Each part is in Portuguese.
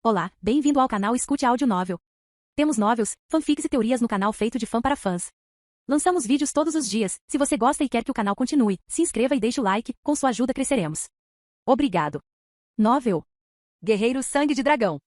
Olá, bem-vindo ao canal Escute Áudio Novel. Temos novels, fanfics e teorias no canal feito de fã para fãs. Lançamos vídeos todos os dias. Se você gosta e quer que o canal continue, se inscreva e deixe o like, com sua ajuda cresceremos. Obrigado. Novel. Guerreiro Sangue de Dragão.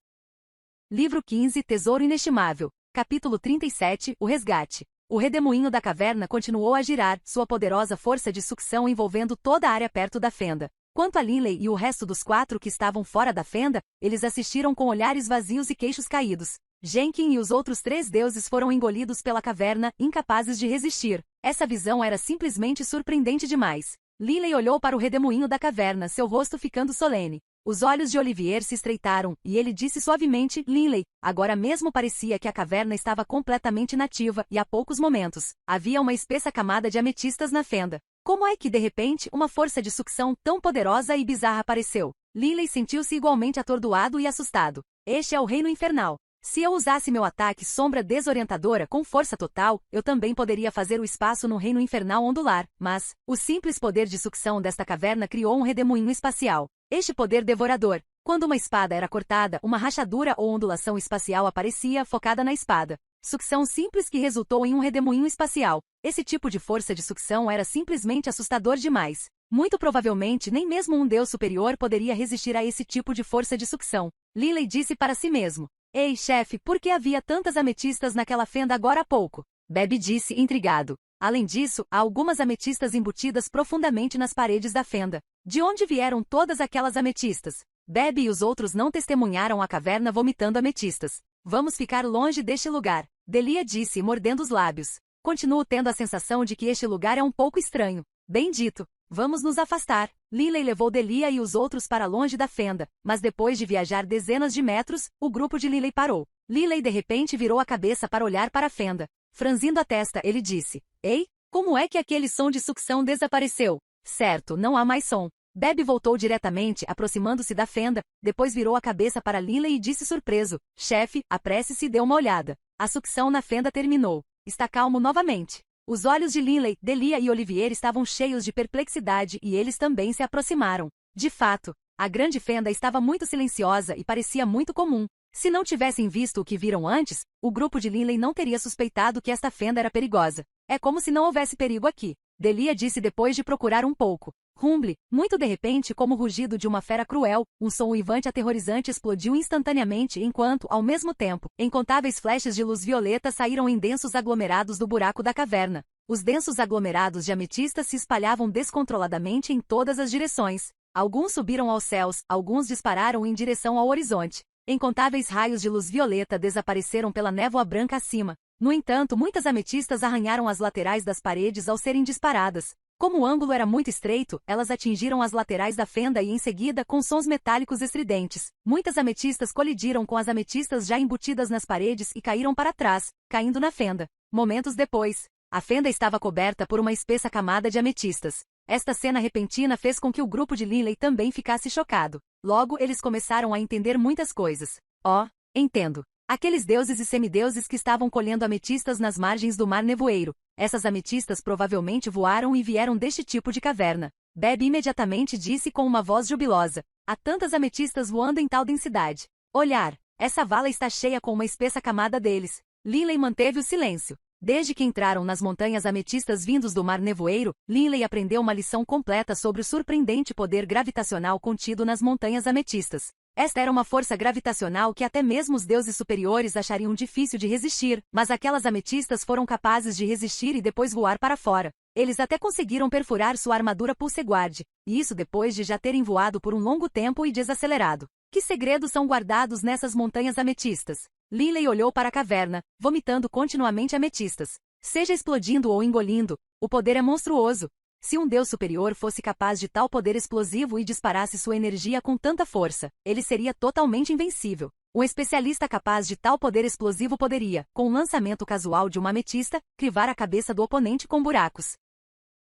Livro 15, Tesouro Inestimável. Capítulo 37, O Resgate. O redemoinho da caverna continuou a girar, sua poderosa força de sucção envolvendo toda a área perto da fenda. Quanto a Linley e o resto dos 4 que estavam fora da fenda, eles assistiram com olhares vazios e queixos caídos. Jenkin e os outros 3 deuses foram engolidos pela caverna, incapazes de resistir. Essa visão era simplesmente surpreendente demais. Linley olhou para o redemoinho da caverna, seu rosto ficando solene. Os olhos de Olivier se estreitaram, e ele disse suavemente, Linley. Agora mesmo parecia que a caverna estava completamente inativa, e há poucos momentos, havia uma espessa camada de ametistas na fenda. Como é que, de repente, uma força de sucção tão poderosa e bizarra apareceu? Linley sentiu-se igualmente atordoado e assustado. Este é o Reino Infernal. Se eu usasse meu ataque Sombra Desorientadora com força total, eu também poderia fazer o espaço no Reino Infernal ondular, mas o simples poder de sucção desta caverna criou um redemoinho espacial. Este poder devorador. Quando uma espada era cortada, uma rachadura ou ondulação espacial aparecia, focada na espada. Sucção simples que resultou em um redemoinho espacial. Esse tipo de força de sucção era simplesmente assustador demais. Muito provavelmente nem mesmo um deus superior poderia resistir a esse tipo de força de sucção. Linley disse para si mesmo. Ei, chefe, por que havia tantas ametistas naquela fenda agora há pouco? Bebe disse, intrigado. Além disso, há algumas ametistas embutidas profundamente nas paredes da fenda. De onde vieram todas aquelas ametistas? Bebe e os outros não testemunharam a caverna vomitando ametistas. Vamos ficar longe deste lugar, Delia disse, mordendo os lábios. Continuo tendo a sensação de que este lugar é um pouco estranho. Bem dito. Vamos nos afastar. Linley levou Delia e os outros para longe da fenda, mas depois de viajar dezenas de metros, o grupo de Linley parou. Linley de repente virou a cabeça para olhar para a fenda. Franzindo a testa, ele disse, Ei, como é que aquele som de sucção desapareceu? Certo, não há mais som. Bebe voltou diretamente, aproximando-se da fenda, depois virou a cabeça para Linley e disse surpreso, chefe, apresse-se e dê uma olhada. A sucção na fenda terminou. Está calmo novamente. Os olhos de Linley, Delia e Olivier estavam cheios de perplexidade e eles também se aproximaram. De fato, a grande fenda estava muito silenciosa e parecia muito comum. Se não tivessem visto o que viram antes, o grupo de Linley não teria suspeitado que esta fenda era perigosa. É como se não houvesse perigo aqui. Delia disse depois de procurar um pouco. Rumble, muito de repente como o rugido de uma fera cruel, um som uivante aterrorizante explodiu instantaneamente enquanto, ao mesmo tempo, incontáveis flechas de luz violeta saíram em densos aglomerados do buraco da caverna. Os densos aglomerados de ametistas se espalhavam descontroladamente em todas as direções. Alguns subiram aos céus, alguns dispararam em direção ao horizonte. Incontáveis raios de luz violeta desapareceram pela névoa branca acima. No entanto, muitas ametistas arranharam as laterais das paredes ao serem disparadas. Como o ângulo era muito estreito, elas atingiram as laterais da fenda e em seguida, com sons metálicos estridentes, muitas ametistas colidiram com as ametistas já embutidas nas paredes e caíram para trás, caindo na fenda. Momentos depois, a fenda estava coberta por uma espessa camada de ametistas. Esta cena repentina fez com que o grupo de Linley também ficasse chocado. Logo, eles começaram a entender muitas coisas. Oh, entendo. Aqueles deuses e semideuses que estavam colhendo ametistas nas margens do Mar Nevoeiro. Essas ametistas provavelmente voaram e vieram deste tipo de caverna. Bebe imediatamente disse com uma voz jubilosa. Há tantas ametistas voando em tal densidade. Olhar. Essa vala está cheia com uma espessa camada deles. Linley manteve o silêncio. Desde que entraram nas montanhas ametistas vindos do Mar Nevoeiro, Linley aprendeu uma lição completa sobre o surpreendente poder gravitacional contido nas montanhas ametistas. Esta era uma força gravitacional que até mesmo os deuses superiores achariam difícil de resistir, mas aquelas ametistas foram capazes de resistir e depois voar para fora. Eles até conseguiram perfurar sua armadura Pulseguard, e isso depois de já terem voado por um longo tempo e desacelerado. Que segredos são guardados nessas montanhas ametistas? Linley olhou para a caverna, vomitando continuamente ametistas. Seja explodindo ou engolindo, o poder é monstruoso. Se um deus superior fosse capaz de tal poder explosivo e disparasse sua energia com tanta força, ele seria totalmente invencível. Um especialista capaz de tal poder explosivo poderia, com um lançamento casual de uma ametista, crivar a cabeça do oponente com buracos.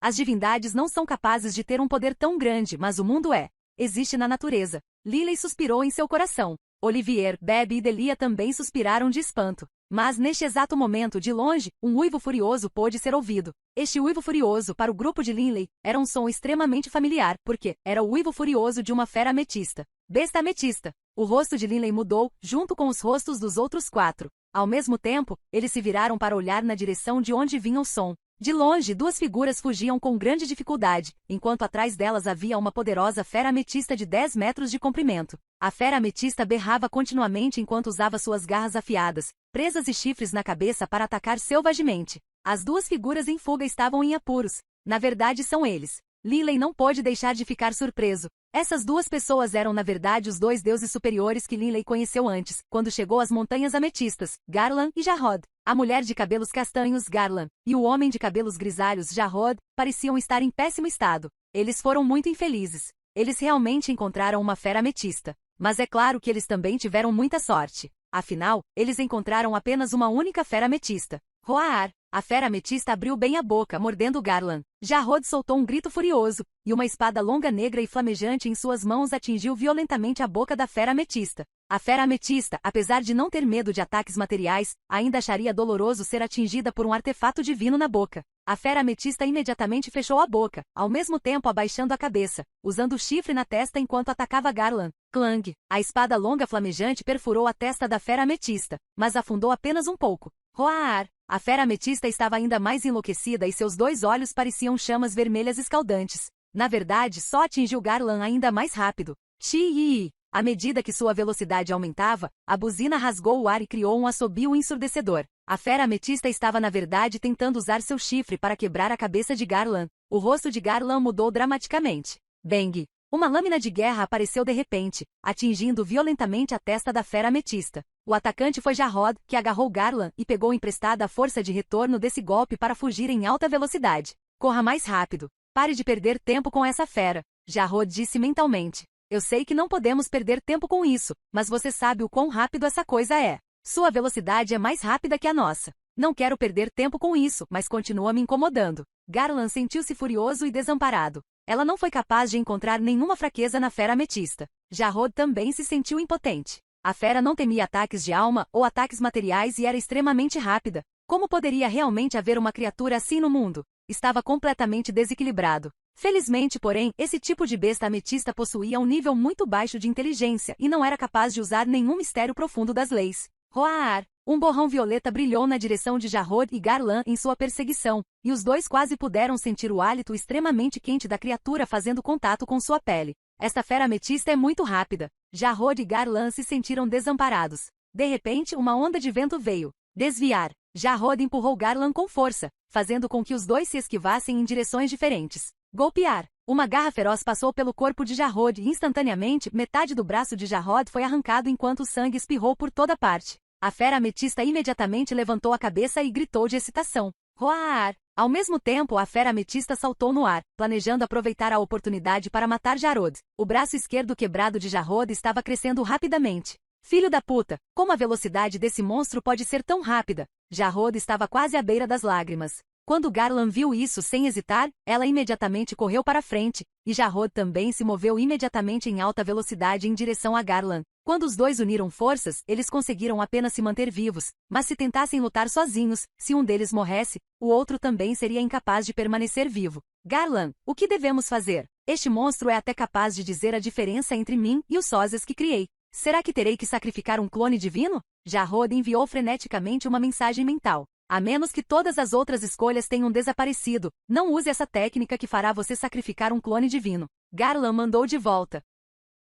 As divindades não são capazes de ter um poder tão grande, mas o mundo é. Existe na natureza. Linley suspirou em seu coração. Olivier, Bebe e Delia também suspiraram de espanto. Mas neste exato momento, de longe, um uivo furioso pôde ser ouvido. Este uivo furioso, para o grupo de Linley, era um som extremamente familiar, porque era o uivo furioso de uma fera ametista. Besta ametista. O rosto de Linley mudou, junto com os rostos dos outros 4. Ao mesmo tempo, eles se viraram para olhar na direção de onde vinha o som. De longe, 2 figuras fugiam com grande dificuldade, enquanto atrás delas havia uma poderosa fera ametista de 10 metros de comprimento. A fera ametista berrava continuamente enquanto usava suas garras afiadas, presas e chifres na cabeça para atacar selvagemente. As 2 figuras em fuga estavam em apuros. Na verdade, são eles. Linley não pôde deixar de ficar surpreso. Essas 2 pessoas eram na verdade os 2 deuses superiores que Linley conheceu antes, quando chegou às Montanhas Ametistas, Garland e Jarrod. A mulher de cabelos castanhos, Garland, e o homem de cabelos grisalhos, Jarrod, pareciam estar em péssimo estado. Eles foram muito infelizes. Eles realmente encontraram uma fera ametista. Mas é claro que eles também tiveram muita sorte. Afinal, eles encontraram apenas uma única fera ametista. Roaar. A fera ametista abriu bem a boca, mordendo Garland. Jarrod soltou um grito furioso, e uma espada longa negra e flamejante em suas mãos atingiu violentamente a boca da fera ametista. A fera ametista, apesar de não ter medo de ataques materiais, ainda acharia doloroso ser atingida por um artefato divino na boca. A fera ametista imediatamente fechou a boca, ao mesmo tempo abaixando a cabeça, usando o chifre na testa enquanto atacava Garland. Clang! A espada longa flamejante perfurou a testa da fera ametista, mas afundou apenas um pouco. Roaar! A fera ametista estava ainda mais enlouquecida e seus 2 olhos pareciam chamas vermelhas escaldantes. Na verdade, só atingiu Garland ainda mais rápido. Chi! À medida que sua velocidade aumentava, a buzina rasgou o ar e criou um assobio ensurdecedor. A fera ametista estava na verdade tentando usar seu chifre para quebrar a cabeça de Garland. O rosto de Garland mudou dramaticamente. Bang! Uma lâmina de guerra apareceu de repente, atingindo violentamente a testa da fera ametista. O atacante foi Jarrod, que agarrou Garland e pegou emprestada a força de retorno desse golpe para fugir em alta velocidade. Corra mais rápido. Pare de perder tempo com essa fera, Jarrod disse mentalmente. Eu sei que não podemos perder tempo com isso, mas você sabe o quão rápido essa coisa é. Sua velocidade é mais rápida que a nossa. Não quero perder tempo com isso, mas continua me incomodando. Garland sentiu-se furioso e desamparado. Ela não foi capaz de encontrar nenhuma fraqueza na fera ametista. Jarrod também se sentiu impotente. A fera não temia ataques de alma ou ataques materiais e era extremamente rápida. Como poderia realmente haver uma criatura assim no mundo? Estava completamente desequilibrado. Felizmente, porém, esse tipo de besta ametista possuía um nível muito baixo de inteligência e não era capaz de usar nenhum mistério profundo das leis. Roaar! Um borrão violeta brilhou na direção de Jarrod e Garland em sua perseguição, e os 2 quase puderam sentir o hálito extremamente quente da criatura fazendo contato com sua pele. Esta fera ametista é muito rápida. Jarrod e Garland se sentiram desamparados. De repente, uma onda de vento veio. Desviar. Jarrod empurrou Garland com força, fazendo com que os 2 se esquivassem em direções diferentes. Golpear. Uma garra feroz passou pelo corpo de Jarrod e instantaneamente metade do braço de Jarrod foi arrancado enquanto o sangue espirrou por toda parte. A fera ametista imediatamente levantou a cabeça e gritou de excitação. Roaar! Ao mesmo tempo, a fera ametista saltou no ar, planejando aproveitar a oportunidade para matar Jarrod. O braço esquerdo quebrado de Jarrod estava crescendo rapidamente. Filho da puta! Como a velocidade desse monstro pode ser tão rápida? Jarrod estava quase à beira das lágrimas. Quando Garland viu isso sem hesitar, ela imediatamente correu para frente, e Jarrod também se moveu imediatamente em alta velocidade em direção a Garland. Quando os 2 uniram forças, eles conseguiram apenas se manter vivos, mas se tentassem lutar sozinhos, se um deles morresse, o outro também seria incapaz de permanecer vivo. Garland, o que devemos fazer? Este monstro é até capaz de dizer a diferença entre mim e os sósias que criei. Será que terei que sacrificar um clone divino? Jarrod enviou freneticamente uma mensagem mental. A menos que todas as outras escolhas tenham desaparecido, não use essa técnica que fará você sacrificar um clone divino. Garland mandou de volta.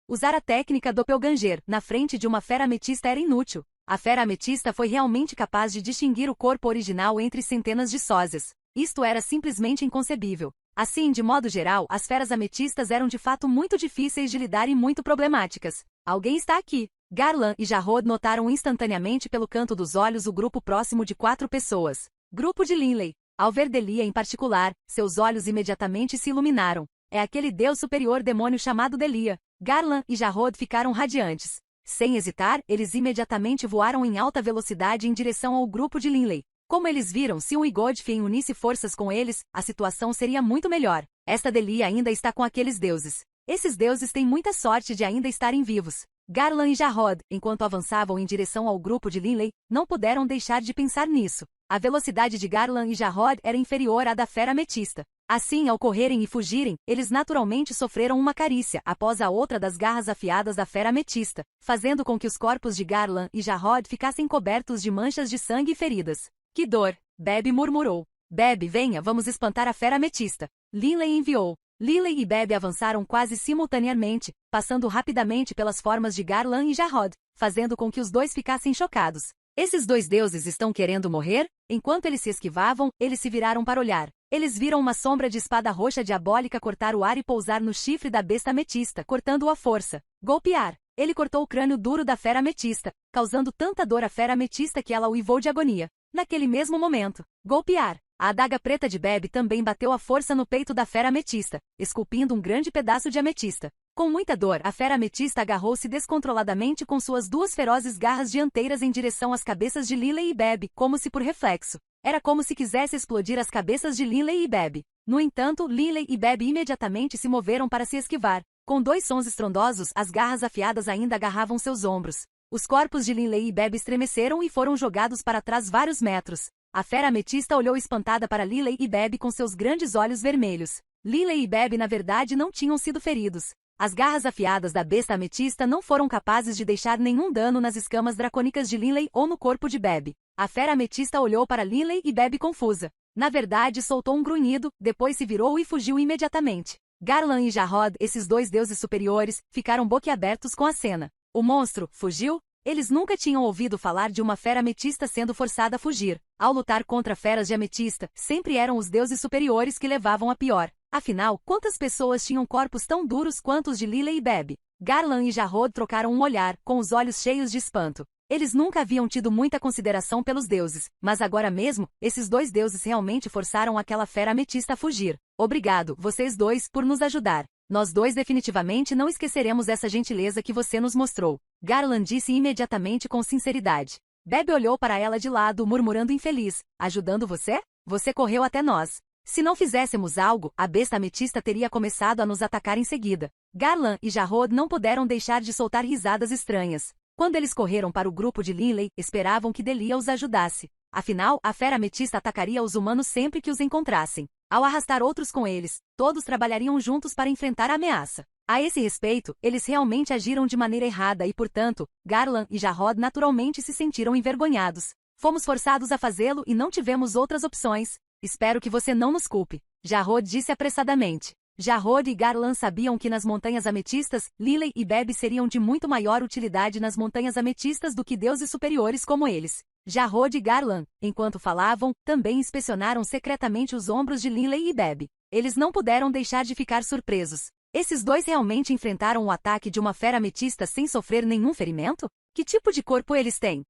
Usar a técnica Doppelganger na frente de uma fera ametista era inútil. A fera ametista foi realmente capaz de distinguir o corpo original entre centenas de sósias. Isto era simplesmente inconcebível. Assim, de modo geral, as feras ametistas eram de fato muito difíceis de lidar e muito problemáticas. Alguém está aqui. Garland e Jarrod notaram instantaneamente pelo canto dos olhos o grupo próximo de 4 pessoas. Grupo de Linley. Ao ver Delia em particular, seus olhos imediatamente se iluminaram. É aquele deus superior demônio chamado Delia. Garland e Jarrod ficaram radiantes. Sem hesitar, eles imediatamente voaram em alta velocidade em direção ao grupo de Linley. Como eles viram, se um Godfrey unisse forças com eles, a situação seria muito melhor. Esta Delia ainda está com aqueles deuses. Esses deuses têm muita sorte de ainda estarem vivos. Garland e Jarrod, enquanto avançavam em direção ao grupo de Linley, não puderam deixar de pensar nisso. A velocidade de Garland e Jarrod era inferior à da fera ametista. Assim, ao correrem e fugirem, eles naturalmente sofreram uma carícia após a outra das garras afiadas da fera ametista, fazendo com que os corpos de Garland e Jarrod ficassem cobertos de manchas de sangue e feridas. Que dor! Bebe murmurou. Bebe, venha, vamos espantar a fera ametista. Linley enviou. Linley e Bebe avançaram quase simultaneamente, passando rapidamente pelas formas de Garland e Jarrod, fazendo com que os dois ficassem chocados. Esses dois deuses estão querendo morrer? Enquanto eles se esquivavam, eles se viraram para olhar. Eles viram uma sombra de espada roxa diabólica cortar o ar e pousar no chifre da besta ametista, cortando-o à força. Golpear. Ele cortou o crânio duro da fera ametista, causando tanta dor à fera ametista que ela uivou de agonia. Naquele mesmo momento, golpear. A adaga preta de Bebe também bateu à força no peito da fera ametista, esculpindo um grande pedaço de ametista. Com muita dor, a fera ametista agarrou-se descontroladamente com suas duas ferozes garras dianteiras em direção às cabeças de Linley e Bebe, como se por reflexo. Era como se quisesse explodir as cabeças de Linley e Bebe. No entanto, Linley e Bebe imediatamente se moveram para se esquivar. Com dois sons estrondosos, as garras afiadas ainda agarravam seus ombros. Os corpos de Linley e Bebe estremeceram e foram jogados para trás vários metros. A fera ametista olhou espantada para Linley e Bebe com seus grandes olhos vermelhos. Linley e Bebe na verdade não tinham sido feridos. As garras afiadas da besta ametista não foram capazes de deixar nenhum dano nas escamas dracônicas de Linley ou no corpo de Bebe. A fera ametista olhou para Linley e Bebe confusa. Na verdade, soltou um grunhido, depois se virou e fugiu imediatamente. Garland e Jarrod, esses dois deuses superiores, ficaram boquiabertos com a cena. O monstro fugiu? Eles nunca tinham ouvido falar de uma fera ametista sendo forçada a fugir. Ao lutar contra feras de ametista, sempre eram os deuses superiores que levavam a pior. Afinal, quantas pessoas tinham corpos tão duros quanto os de Linley e Bebe? Garland e Jarrod trocaram um olhar, com os olhos cheios de espanto. Eles nunca haviam tido muita consideração pelos deuses, mas agora mesmo, esses dois deuses realmente forçaram aquela fera ametista a fugir. Obrigado, vocês dois, por nos ajudar. Nós dois definitivamente não esqueceremos essa gentileza que você nos mostrou. Garland disse imediatamente com sinceridade. Bebe olhou para ela de lado, murmurando infeliz. Ajudando você? Você correu até nós. Se não fizéssemos algo, a besta ametista teria começado a nos atacar em seguida. Garland e Jarrod não puderam deixar de soltar risadas estranhas. Quando eles correram para o grupo de Linley, esperavam que Delia os ajudasse. Afinal, a fera ametista atacaria os humanos sempre que os encontrassem. Ao arrastar outros com eles, todos trabalhariam juntos para enfrentar a ameaça. A esse respeito, eles realmente agiram de maneira errada e, portanto, Garland e Jarrod naturalmente se sentiram envergonhados. Fomos forçados a fazê-lo e não tivemos outras opções. Espero que você não nos culpe. Jarrod disse apressadamente. Jarrod e Garland sabiam que nas montanhas ametistas, Linley e Bebe seriam de muito maior utilidade nas montanhas ametistas do que deuses superiores como eles. Jarrod e Garland, enquanto falavam, também inspecionaram secretamente os ombros de Linley e Bebe. Eles não puderam deixar de ficar surpresos. Esses dois realmente enfrentaram o ataque de uma fera ametista sem sofrer nenhum ferimento? Que tipo de corpo eles têm?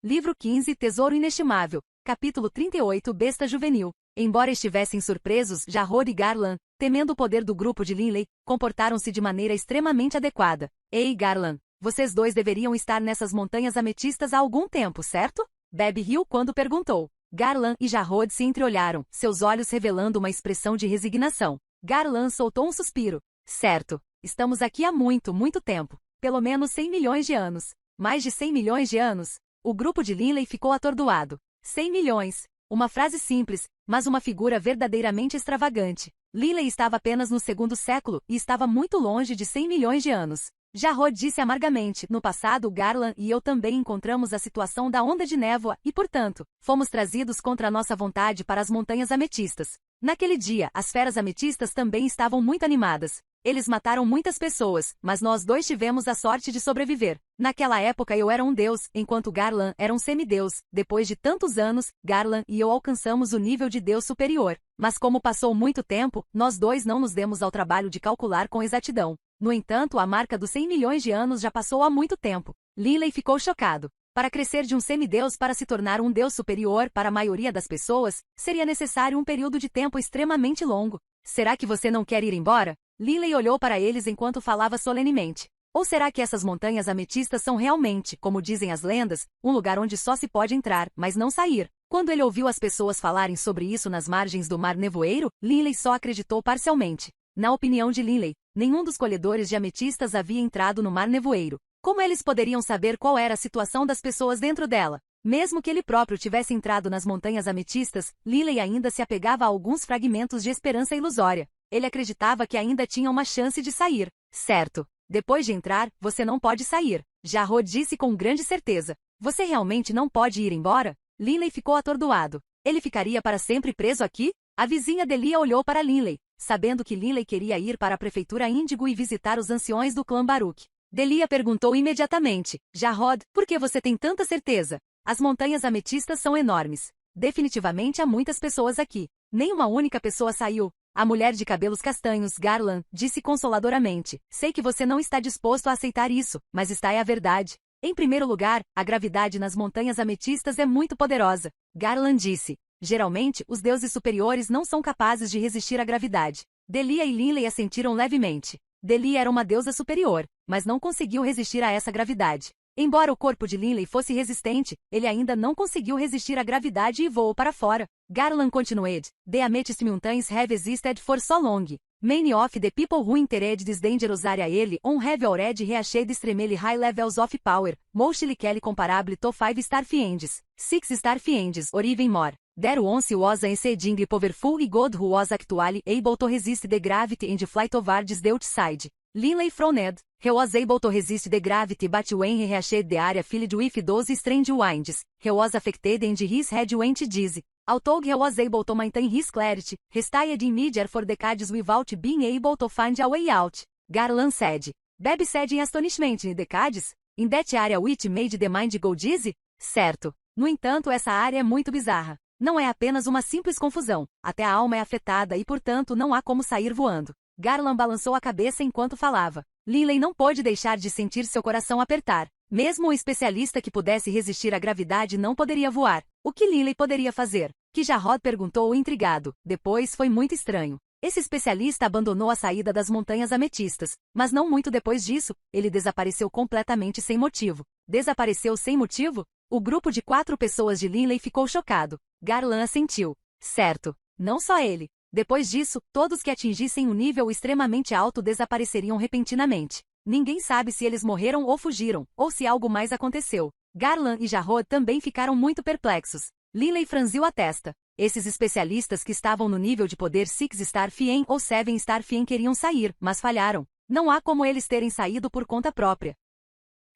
Livro 15 Tesouro Inestimável. Capítulo 38 Besta Juvenil. Embora estivessem surpresos, Jarrod e Garland, temendo o poder do grupo de Linley, comportaram-se de maneira extremamente adequada. Ei, Garland, vocês dois deveriam estar nessas montanhas ametistas há algum tempo, certo? Bebe riu quando perguntou. Garland e Jarrod se entreolharam, seus olhos revelando uma expressão de resignação. Garland soltou um suspiro. Certo, estamos aqui há muito, muito tempo. Pelo menos 100 milhões de anos. Mais de 100 milhões de anos? O grupo de Linley ficou atordoado. 100 milhões. Uma frase simples, mas uma figura verdadeiramente extravagante. Linley estava apenas no segundo século e estava muito longe de 100 milhões de anos. Jarrod disse amargamente, no passado Garland e eu também encontramos a situação da onda de névoa e, portanto, fomos trazidos contra a nossa vontade para as montanhas ametistas. Naquele dia, as feras ametistas também estavam muito animadas. Eles mataram muitas pessoas, mas nós dois tivemos a sorte de sobreviver. Naquela época eu era um deus, enquanto Garland era um semideus. Depois de tantos anos, Garland e eu alcançamos o nível de deus superior. Mas como passou muito tempo, nós dois não nos demos ao trabalho de calcular com exatidão. No entanto, a marca dos 100 milhões de anos já passou há muito tempo. Linley ficou chocado. Para crescer de um semideus para se tornar um deus superior para a maioria das pessoas, seria necessário um período de tempo extremamente longo. Será que você não quer ir embora? Linley olhou para eles enquanto falava solenemente. Ou será que essas montanhas ametistas são realmente, como dizem as lendas, um lugar onde só se pode entrar, mas não sair? Quando ele ouviu as pessoas falarem sobre isso nas margens do Mar Nevoeiro, Linley só acreditou parcialmente. Na opinião de Linley, nenhum dos colhedores de ametistas havia entrado no Mar Nevoeiro. Como eles poderiam saber qual era a situação das pessoas dentro dela? Mesmo que ele próprio tivesse entrado nas montanhas ametistas, Linley ainda se apegava a alguns fragmentos de esperança ilusória. Ele acreditava que ainda tinha uma chance de sair. Certo. Depois de entrar, você não pode sair. Jarrod disse com grande certeza. Você realmente não pode ir embora? Linley ficou atordoado. Ele ficaria para sempre preso aqui? A vizinha Delia olhou para Linley, sabendo que Linley queria ir para a prefeitura Índigo e visitar os anciões do clã Baruch. Delia perguntou imediatamente. Jarrod, por que você tem tanta certeza? As montanhas ametistas são enormes. Definitivamente há muitas pessoas aqui. Nem uma única pessoa saiu. A mulher de cabelos castanhos, Garland, disse consoladoramente. Sei que você não está disposto a aceitar isso, mas está é a verdade. Em primeiro lugar, a gravidade nas montanhas ametistas é muito poderosa. Garland disse. Geralmente, os deuses superiores não são capazes de resistir à gravidade. Delia e Linley assentiram levemente. Delia era uma deusa superior, mas não conseguiu resistir a essa gravidade. Embora o corpo de Linley fosse resistente, ele ainda não conseguiu resistir à gravidade e voou para fora. Garland continued. The Amethyst Mountains have existed for so long. Many of the people who entered this dangerous area on have already reached extremely high levels of power, mostly comparable to 5-star fiends, 6-star fiends or even more. There once was an exceedingly powerful god who was actually able to resist the gravity and fly towards the outside. Linley frowned. He was able to resist the gravity but when he reached the area filled with those strange winds, he was affected and his head went dizzy. Although he was able to maintain his clarity, he stayed in midair for decades without being able to find a way out. Garland said. Beb said in astonishment in decades? In that area which made the mind go dizzy? Certo. No entanto, essa área é muito bizarra. Não é apenas uma simples confusão. Até a alma é afetada e, portanto, não há como sair voando. Garland balançou a cabeça enquanto falava. Linley não pôde deixar de sentir seu coração apertar. Mesmo um especialista que pudesse resistir à gravidade não poderia voar. O que Linley poderia fazer? Que Jarrod perguntou intrigado. Depois foi muito estranho. Esse especialista abandonou a saída das montanhas ametistas, mas não muito depois disso, ele desapareceu completamente sem motivo. Desapareceu sem motivo? O grupo de 4 pessoas de Linley ficou chocado. Garland assentiu. Certo. Não só ele. Depois disso, todos que atingissem um nível extremamente alto desapareceriam repentinamente. Ninguém sabe se eles morreram ou fugiram, ou se algo mais aconteceu. Garland e Jarrod também ficaram muito perplexos. Linley franziu a testa. Esses especialistas que estavam no nível de poder 6-star Fien ou 7-star Fien queriam sair, mas falharam. Não há como eles terem saído por conta própria.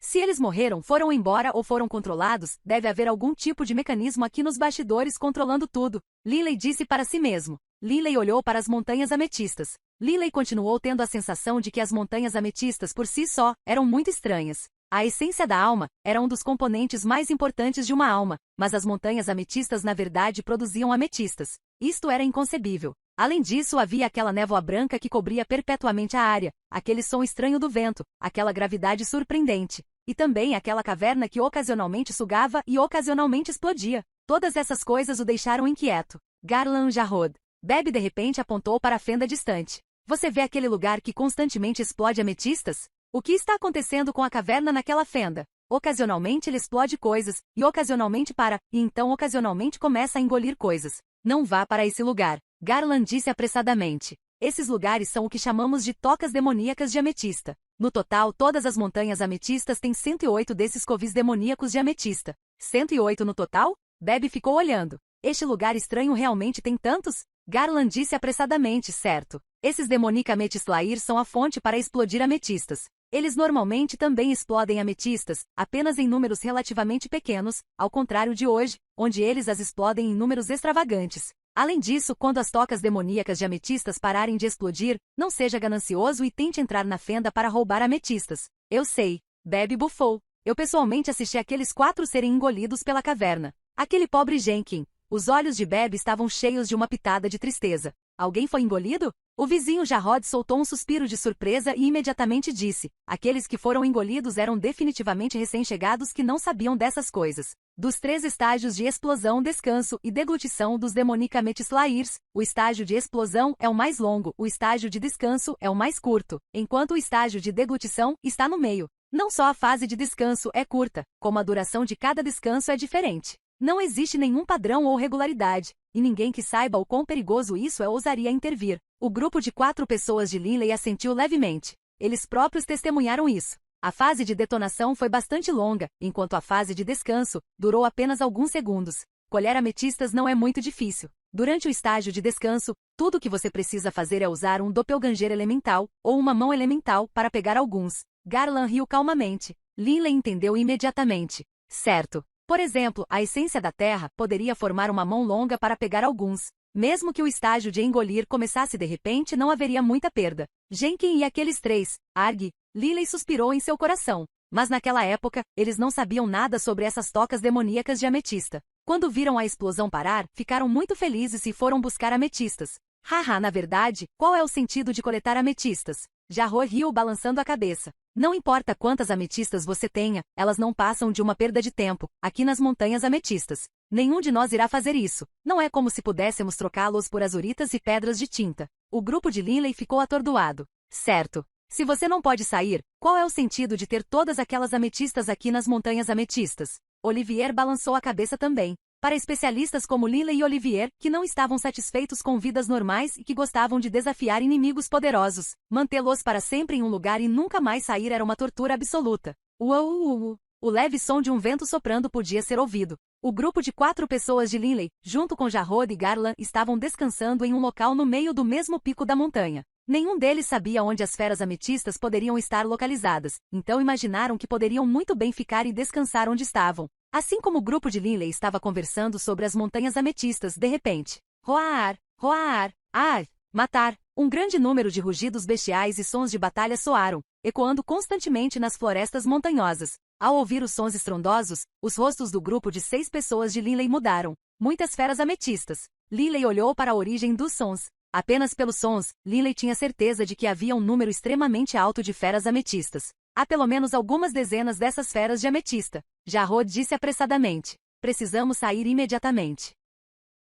Se eles morreram, foram embora ou foram controlados, deve haver algum tipo de mecanismo aqui nos bastidores controlando tudo. Linley disse para si mesmo. Linley olhou para as montanhas ametistas. Linley continuou tendo a sensação de que as montanhas ametistas por si só eram muito estranhas. A essência da alma era um dos componentes mais importantes de uma alma, mas as montanhas ametistas na verdade produziam ametistas. Isto era inconcebível. Além disso, havia aquela névoa branca que cobria perpetuamente a área, aquele som estranho do vento, aquela gravidade surpreendente, e também aquela caverna que ocasionalmente sugava e ocasionalmente explodia. Todas essas coisas o deixaram inquieto. Garland Jarrod. Beb de repente apontou para a fenda distante. Você vê aquele lugar que constantemente explode ametistas? O que está acontecendo com a caverna naquela fenda? Ocasionalmente ele explode coisas, e ocasionalmente para, e então ocasionalmente começa a engolir coisas. Não vá para esse lugar. Garland disse apressadamente. Esses lugares são o que chamamos de tocas demoníacas de ametista. No total, todas as montanhas ametistas têm 108 desses covis demoníacos de ametista. 108 no total? Beb ficou olhando. Este lugar estranho realmente tem tantos? Garland disse apressadamente, certo. Esses Demonic Amethyst Lair são a fonte para explodir ametistas. Eles normalmente também explodem ametistas, apenas em números relativamente pequenos, ao contrário de hoje, onde eles as explodem em números extravagantes. Além disso, quando as tocas demoníacas de ametistas pararem de explodir, não seja ganancioso e tente entrar na fenda para roubar ametistas. Eu sei. Beb bufou. Eu pessoalmente assisti aqueles 4 serem engolidos pela caverna. Aquele pobre Jenkins. Os olhos de Beb estavam cheios de uma pitada de tristeza. Alguém foi engolido? O vizinho Jarrod soltou um suspiro de surpresa e imediatamente disse. Aqueles que foram engolidos eram definitivamente recém-chegados que não sabiam dessas coisas. Dos 3 estágios de explosão, descanso e deglutição dos Demonic Amethyst Lairs, o estágio de explosão é o mais longo, o estágio de descanso é o mais curto, enquanto o estágio de deglutição está no meio. Não só a fase de descanso é curta, como a duração de cada descanso é diferente. Não existe nenhum padrão ou regularidade, e ninguém que saiba o quão perigoso isso é ousaria intervir. O grupo de 4 pessoas de Linley assentiu levemente. Eles próprios testemunharam isso. A fase de detonação foi bastante longa, enquanto a fase de descanso durou apenas alguns segundos. Colher ametistas não é muito difícil. Durante o estágio de descanso, tudo o que você precisa fazer é usar um doppelganger elemental ou uma mão elemental para pegar alguns. Garland riu calmamente. Linley entendeu imediatamente. Certo. Por exemplo, a essência da Terra poderia formar uma mão longa para pegar alguns. Mesmo que o estágio de engolir começasse de repente, não haveria muita perda. Jenkin e aqueles três, Arg, Linley suspirou em seu coração. Mas naquela época, eles não sabiam nada sobre essas tocas demoníacas de ametista. Quando viram a explosão parar, ficaram muito felizes e foram buscar ametistas. Haha, na verdade, qual é o sentido de coletar ametistas? Jarrod riu balançando a cabeça. Não importa quantas ametistas você tenha, elas não passam de uma perda de tempo, aqui nas montanhas ametistas. Nenhum de nós irá fazer isso. Não é como se pudéssemos trocá-los por azuritas e pedras de tinta. O grupo de Linley ficou atordoado. Certo. Se você não pode sair, qual é o sentido de ter todas aquelas ametistas aqui nas montanhas ametistas? Olivier balançou a cabeça também. Para especialistas como Linley e Olivier, que não estavam satisfeitos com vidas normais e que gostavam de desafiar inimigos poderosos, mantê-los para sempre em um lugar e nunca mais sair era uma tortura absoluta. Uau! O leve som de um vento soprando podia ser ouvido. O grupo de 4 pessoas de Linley, junto com Jarrod e Garland, estavam descansando em um local no meio do mesmo pico da montanha. Nenhum deles sabia onde as feras ametistas poderiam estar localizadas, então imaginaram que poderiam muito bem ficar e descansar onde estavam. Assim como o grupo de Linley estava conversando sobre as montanhas ametistas, de repente, roar, roar, ar, matar, um grande número de rugidos bestiais e sons de batalha soaram, ecoando constantemente nas florestas montanhosas. Ao ouvir os sons estrondosos, os rostos do grupo de 6 pessoas de Linley mudaram. Muitas feras ametistas. Linley olhou para a origem dos sons. Apenas pelos sons, Linley tinha certeza de que havia um número extremamente alto de feras ametistas. Há pelo menos algumas dezenas dessas feras de ametista. Jarrod disse apressadamente. Precisamos sair imediatamente.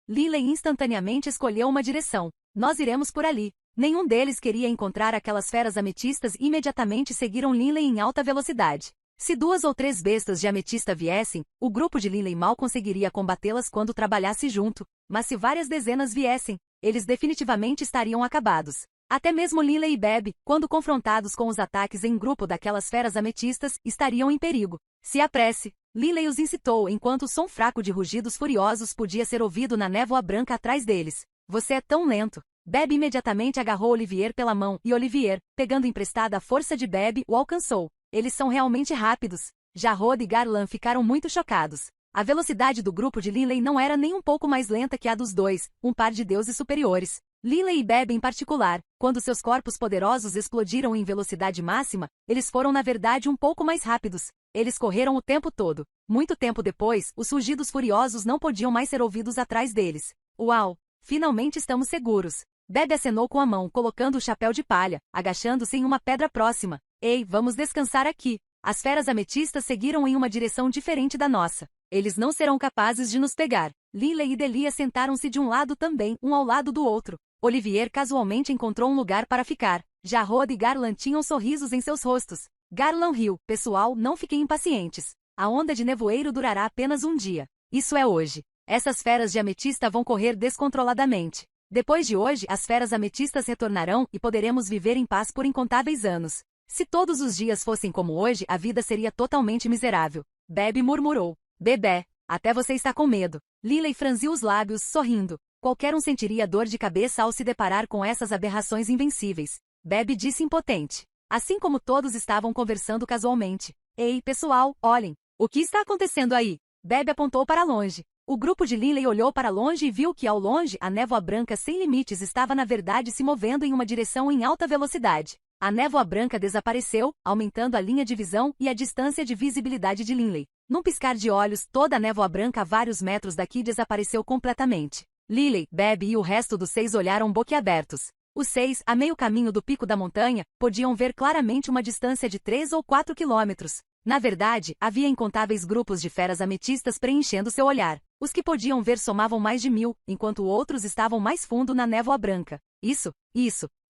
Linley instantaneamente escolheu uma direção. Nós iremos por ali. Nenhum deles queria encontrar aquelas feras ametistas e imediatamente seguiram Linley em alta velocidade. Se 2 ou 3 bestas de ametista viessem, o grupo de Linley mal conseguiria combatê-las quando trabalhasse junto, mas se várias dezenas viessem, eles definitivamente estariam acabados. Até mesmo Linley e Beb, quando confrontados com os ataques em grupo daquelas feras ametistas, estariam em perigo. Se apresse, Linley os incitou enquanto o som fraco de rugidos furiosos podia ser ouvido na névoa branca atrás deles. Você é tão lento. Beb imediatamente agarrou Olivier pela mão e Olivier, pegando emprestada a força de Beb, o alcançou. Eles são realmente rápidos. Jarrod e Garland ficaram muito chocados. A velocidade do grupo de Linley não era nem um pouco mais lenta que a dos dois, um par de deuses superiores. Linley e Beb em particular, quando seus corpos poderosos explodiram em velocidade máxima, eles foram na verdade um pouco mais rápidos. Eles correram o tempo todo. Muito tempo depois, os rugidos furiosos não podiam mais ser ouvidos atrás deles. Uau! Finalmente estamos seguros. Beb acenou com a mão, colocando o chapéu de palha, agachando-se em uma pedra próxima. Ei, vamos descansar aqui. As feras ametistas seguiram em uma direção diferente da nossa. Eles não serão capazes de nos pegar. Linley e Delia sentaram-se de um lado também, um ao lado do outro. Olivier casualmente encontrou um lugar para ficar. Jarrod e Garland tinham sorrisos em seus rostos. Garland riu. Pessoal, não fiquem impacientes. A onda de nevoeiro durará apenas um dia. Isso é hoje. Essas feras de ametista vão correr descontroladamente. Depois de hoje, as feras ametistas retornarão e poderemos viver em paz por incontáveis anos. Se todos os dias fossem como hoje, a vida seria totalmente miserável. Beb murmurou. Bebê, até você está com medo. Linley franziu os lábios, sorrindo. Qualquer um sentiria dor de cabeça ao se deparar com essas aberrações invencíveis. Beb disse impotente. Assim como todos estavam conversando casualmente. Ei, pessoal, olhem. O que está acontecendo aí? Beb apontou para longe. O grupo de Linley olhou para longe e viu que ao longe a névoa branca sem limites estava na verdade se movendo em uma direção em alta velocidade. A névoa branca desapareceu, aumentando a linha de visão e a distância de visibilidade de Linley. Num piscar de olhos, toda a névoa branca a vários metros daqui desapareceu completamente. Linley, Beb e o resto dos 6 olharam boquiabertos. Os 6, a meio caminho do pico da montanha, podiam ver claramente uma distância de 3 ou 4 quilômetros. Na verdade, havia incontáveis grupos de feras ametistas preenchendo seu olhar. Os que podiam ver somavam mais de 1000, enquanto outros estavam mais fundo na névoa branca. Isso.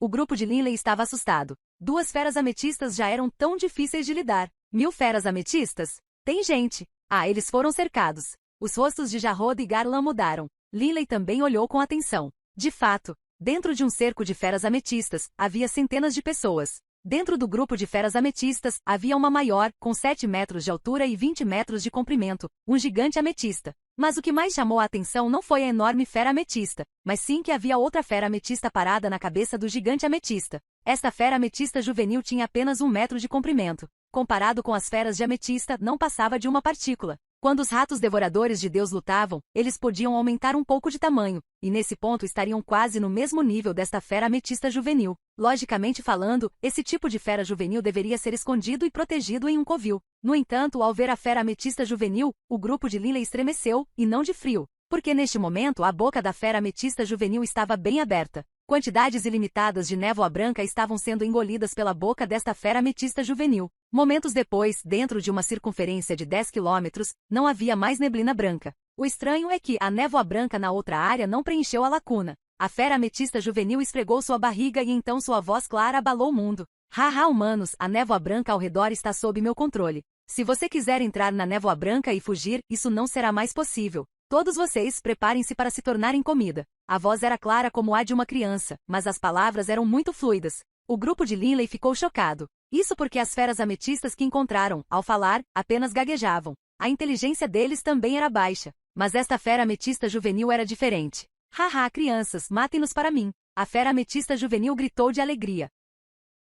O grupo de Linley estava assustado. 2 feras ametistas já eram tão difíceis de lidar. 1000 feras ametistas? Tem gente. Ah, eles foram cercados. Os rostos de Jarrod e Garland mudaram. Linley também olhou com atenção. De fato, dentro de um cerco de feras ametistas, havia centenas de pessoas. Dentro do grupo de feras ametistas, havia uma maior, com 7 metros de altura e 20 metros de comprimento, um gigante ametista. Mas o que mais chamou a atenção não foi a enorme fera ametista, mas sim que havia outra fera ametista parada na cabeça do gigante ametista. Esta fera ametista juvenil tinha apenas 1 metro de comprimento. Comparado com as feras de ametista, não passava de uma partícula. Quando os ratos devoradores de Deus lutavam, eles podiam aumentar um pouco de tamanho, e nesse ponto estariam quase no mesmo nível desta fera ametista juvenil. Logicamente falando, esse tipo de fera juvenil deveria ser escondido e protegido em um covil. No entanto, ao ver a fera ametista juvenil, o grupo de Linley estremeceu, e não de frio, porque neste momento a boca da fera ametista juvenil estava bem aberta. Quantidades ilimitadas de névoa branca estavam sendo engolidas pela boca desta fera ametista juvenil. Momentos depois, dentro de uma circunferência de 10 quilômetros, não havia mais neblina branca. O estranho é que a névoa branca na outra área não preencheu a lacuna. A fera ametista juvenil esfregou sua barriga e então sua voz clara abalou o mundo. Haha, humanos, a névoa branca ao redor está sob meu controle. Se você quiser entrar na névoa branca e fugir, isso não será mais possível. Todos vocês preparem-se para se tornarem comida. A voz era clara como a de uma criança, mas as palavras eram muito fluidas. O grupo de Linley ficou chocado. Isso porque as feras ametistas que encontraram, ao falar, apenas gaguejavam. A inteligência deles também era baixa. Mas esta fera ametista juvenil era diferente. Haha, crianças, matem-nos para mim. A fera ametista juvenil gritou de alegria.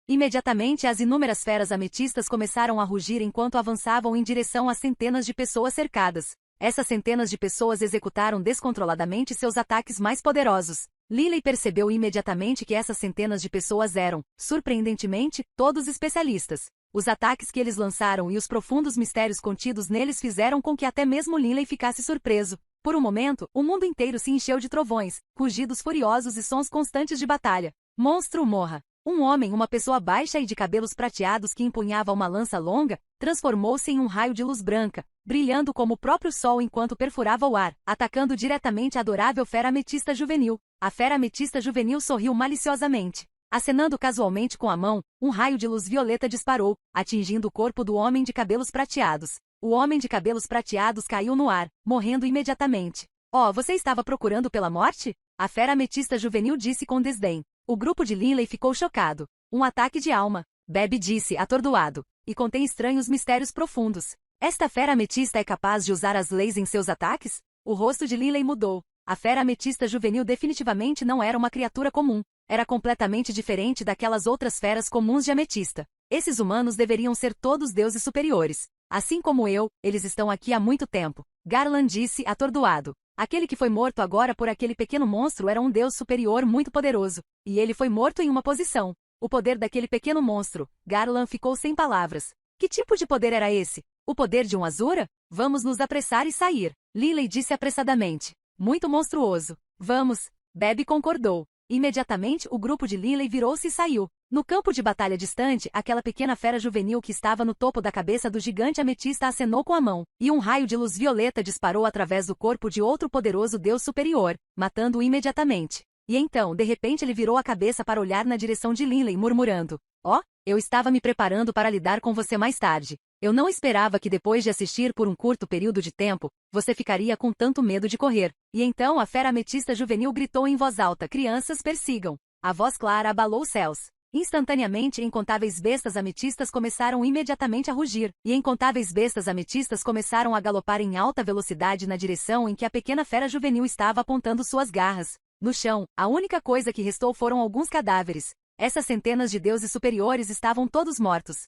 Imediatamente as inúmeras feras ametistas começaram a rugir enquanto avançavam em direção às centenas de pessoas cercadas. Essas centenas de pessoas executaram descontroladamente seus ataques mais poderosos. Linley percebeu imediatamente que essas centenas de pessoas eram, surpreendentemente, todos especialistas. Os ataques que eles lançaram e os profundos mistérios contidos neles fizeram com que até mesmo Linley ficasse surpreso. Por um momento, o mundo inteiro se encheu de trovões, rugidos furiosos e sons constantes de batalha. Monstro morra! Um homem, uma pessoa baixa e de cabelos prateados que empunhava uma lança longa, transformou-se em um raio de luz branca, brilhando como o próprio sol enquanto perfurava o ar, atacando diretamente a adorável fera ametista juvenil. A fera ametista juvenil sorriu maliciosamente. Acenando casualmente com a mão, um raio de luz violeta disparou, atingindo o corpo do homem de cabelos prateados. O homem de cabelos prateados caiu no ar, morrendo imediatamente. Oh, você estava procurando pela morte? A fera ametista juvenil disse com desdém. O grupo de Linley ficou chocado. Um ataque de alma. Bebe disse, atordoado. E contém estranhos mistérios profundos. Esta fera ametista é capaz de usar as leis em seus ataques? O rosto de Linley mudou. A fera ametista juvenil definitivamente não era uma criatura comum. Era completamente diferente daquelas outras feras comuns de ametista. Esses humanos deveriam ser todos deuses superiores. Assim como eu, eles estão aqui há muito tempo. Garland disse, atordoado. Aquele que foi morto agora por aquele pequeno monstro era um deus superior muito poderoso. E ele foi morto em uma posição. O poder daquele pequeno monstro. Garland ficou sem palavras. Que tipo de poder era esse? O poder de um Azura? Vamos nos apressar e sair. Linley disse apressadamente. Muito monstruoso. Vamos. Bebe concordou. Imediatamente o grupo de Linley virou-se e saiu. No campo de batalha distante, aquela pequena fera juvenil que estava no topo da cabeça do gigante ametista acenou com a mão, e um raio de luz violeta disparou através do corpo de outro poderoso deus superior, matando-o imediatamente. E então, de repente ele virou a cabeça para olhar na direção de Linley, murmurando. Oh, eu estava me preparando para lidar com você mais tarde. Eu não esperava que depois de assistir por um curto período de tempo, você ficaria com tanto medo de correr. E então a fera ametista juvenil gritou em voz alta, crianças, persigam. A voz clara abalou os céus. Instantaneamente, incontáveis bestas ametistas começaram imediatamente a rugir, e incontáveis bestas ametistas começaram a galopar em alta velocidade na direção em que a pequena fera juvenil estava apontando suas garras. No chão, a única coisa que restou foram alguns cadáveres. Essas centenas de deuses superiores estavam todos mortos.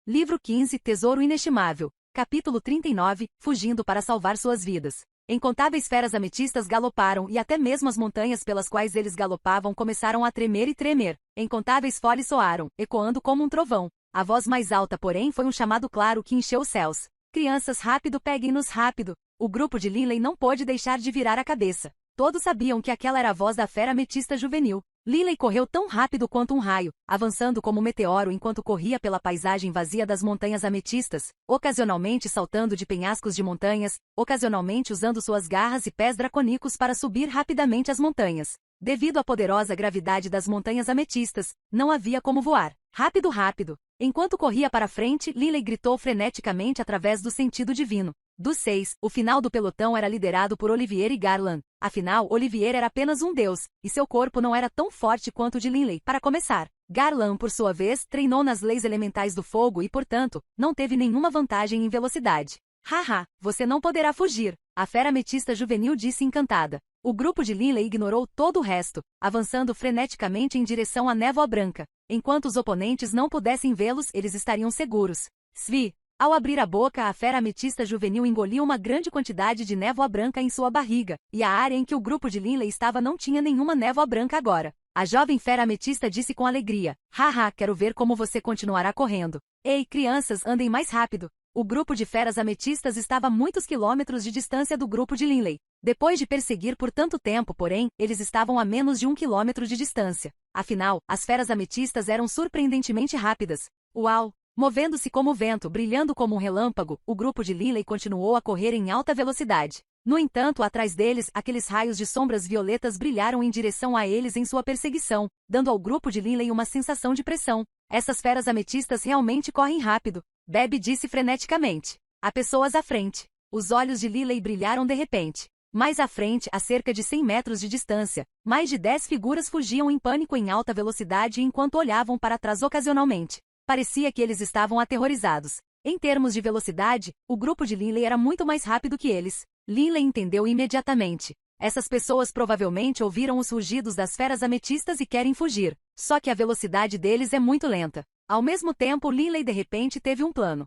Livro 15, Tesouro Inestimável. Capítulo 39, Fugindo para salvar suas vidas. Incontáveis feras ametistas galoparam e até mesmo as montanhas pelas quais eles galopavam começaram a tremer e tremer. Incontáveis foles soaram, ecoando como um trovão. A voz mais alta, porém, foi um chamado claro que encheu os céus. Crianças, rápido, peguem-nos rápido. O grupo de Linley não pôde deixar de virar a cabeça. Todos sabiam que aquela era a voz da fera ametista juvenil. Linley correu tão rápido quanto um raio, avançando como um meteoro enquanto corria pela paisagem vazia das montanhas ametistas, ocasionalmente saltando de penhascos de montanhas, ocasionalmente usando suas garras e pés draconíacos para subir rapidamente as montanhas. Devido à poderosa gravidade das montanhas ametistas, não havia como voar. Rápido, rápido. Enquanto corria para frente, Linley gritou freneticamente através do sentido divino. Dos 6, o final do pelotão era liderado por Olivier e Garland. Afinal, Olivier era apenas um deus, e seu corpo não era tão forte quanto o de Linley, para começar. Garland, por sua vez, treinou nas leis elementais do fogo e, portanto, não teve nenhuma vantagem em velocidade. Haha, você não poderá fugir, a fera ametista juvenil disse encantada. O grupo de Linley ignorou todo o resto, avançando freneticamente em direção à névoa branca. Enquanto os oponentes não pudessem vê-los, eles estariam seguros. Svi. Ao abrir a boca, a fera ametista juvenil engoliu uma grande quantidade de névoa branca em sua barriga, e a área em que o grupo de Linley estava não tinha nenhuma névoa branca agora. A jovem fera ametista disse com alegria: haha, quero ver como você continuará correndo. Ei, crianças, andem mais rápido. O grupo de feras ametistas estava a muitos quilômetros de distância do grupo de Linley. Depois de perseguir por tanto tempo, porém, eles estavam a menos de 1 quilômetro de distância. Afinal, as feras ametistas eram surpreendentemente rápidas. Uau! Movendo-se como o vento, brilhando como um relâmpago, o grupo de Linley continuou a correr em alta velocidade. No entanto, atrás deles, aqueles raios de sombras violetas brilharam em direção a eles em sua perseguição, dando ao grupo de Linley uma sensação de pressão. Essas feras ametistas realmente correm rápido, Bebe disse freneticamente. Há pessoas à frente. Os olhos de Linley brilharam de repente. Mais à frente, a cerca de 100 metros de distância, mais de 10 figuras fugiam em pânico em alta velocidade enquanto olhavam para trás ocasionalmente. Parecia que eles estavam aterrorizados. Em termos de velocidade, o grupo de Linley era muito mais rápido que eles. Linley entendeu imediatamente. Essas pessoas provavelmente ouviram os rugidos das feras ametistas e querem fugir. Só que a velocidade deles é muito lenta. Ao mesmo tempo, Linley de repente teve um plano.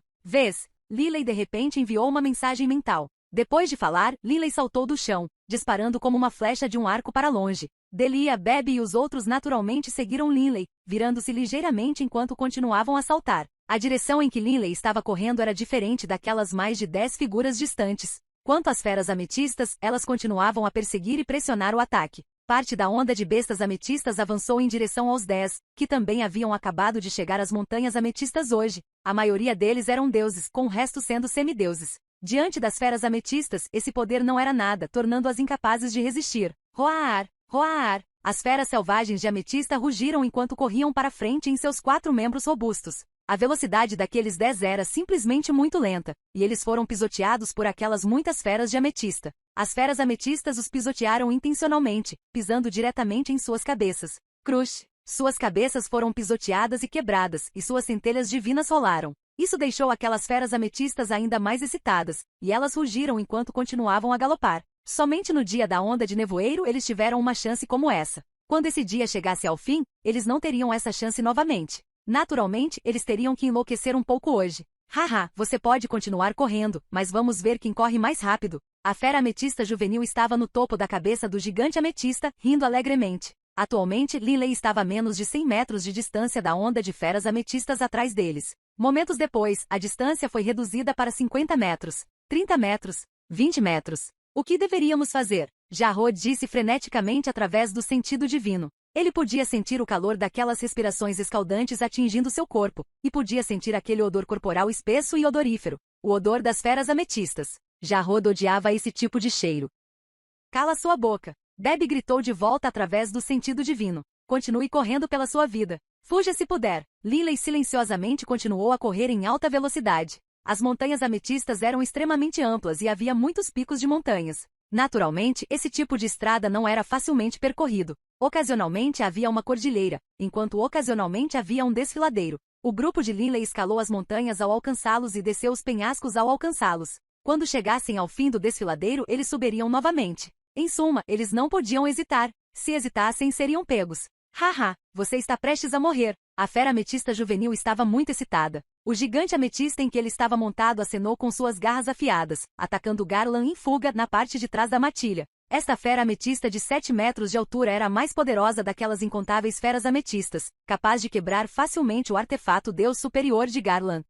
Linley de repente enviou uma mensagem mental. Depois de falar, Linley saltou do chão, disparando como uma flecha de um arco para longe. Delia, Bebe e os outros naturalmente seguiram Linley, virando-se ligeiramente enquanto continuavam a saltar. A direção em que Linley estava correndo era diferente daquelas mais de 10 figuras distantes. Quanto às feras ametistas, elas continuavam a perseguir e pressionar o ataque. Parte da onda de bestas ametistas avançou em direção aos 10, que também haviam acabado de chegar às montanhas ametistas hoje. A maioria deles eram deuses, com o resto sendo semideuses. Diante das feras ametistas, esse poder não era nada, tornando-as incapazes de resistir. Roar! Roar! As feras selvagens de ametista rugiram enquanto corriam para frente em seus 4 membros robustos. A velocidade daqueles 10 era simplesmente muito lenta, e eles foram pisoteados por aquelas muitas feras de ametista. As feras ametistas os pisotearam intencionalmente, pisando diretamente em suas cabeças. Crush! Suas cabeças foram pisoteadas e quebradas, e suas centelhas divinas rolaram. Isso deixou aquelas feras ametistas ainda mais excitadas, e elas rugiram enquanto continuavam a galopar. Somente no dia da onda de nevoeiro eles tiveram uma chance como essa. Quando esse dia chegasse ao fim, eles não teriam essa chance novamente. Naturalmente, eles teriam que enlouquecer um pouco hoje. Haha, você pode continuar correndo, mas vamos ver quem corre mais rápido. A fera ametista juvenil estava no topo da cabeça do gigante ametista, rindo alegremente. Atualmente, Linley estava a menos de 100 metros de distância da onda de feras ametistas atrás deles. Momentos depois, a distância foi reduzida para 50 metros, 30 metros, 20 metros. O que deveríamos fazer? Jarrod disse freneticamente através do sentido divino. Ele podia sentir o calor daquelas respirações escaldantes atingindo seu corpo, e podia sentir aquele odor corporal espesso e odorífero, o odor das feras ametistas. Jarrod odiava esse tipo de cheiro. Cala sua boca! Bebe gritou de volta através do sentido divino. Continue correndo pela sua vida. Fuja se puder. Linley silenciosamente continuou a correr em alta velocidade. As montanhas ametistas eram extremamente amplas e havia muitos picos de montanhas. Naturalmente, esse tipo de estrada não era facilmente percorrido. Ocasionalmente havia uma cordilheira, enquanto ocasionalmente havia um desfiladeiro. O grupo de Linley escalou as montanhas ao alcançá-los e desceu os penhascos ao alcançá-los. Quando chegassem ao fim do desfiladeiro, eles subiriam novamente. Em suma, eles não podiam hesitar. Se hesitassem, seriam pegos. Haha, você está prestes a morrer. A fera ametista juvenil estava muito excitada. O gigante ametista em que ele estava montado acenou com suas garras afiadas, atacando Garland em fuga na parte de trás da matilha. Esta fera ametista de 7 metros de altura era a mais poderosa daquelas incontáveis feras ametistas, capaz de quebrar facilmente o artefato Deus superior de Garland.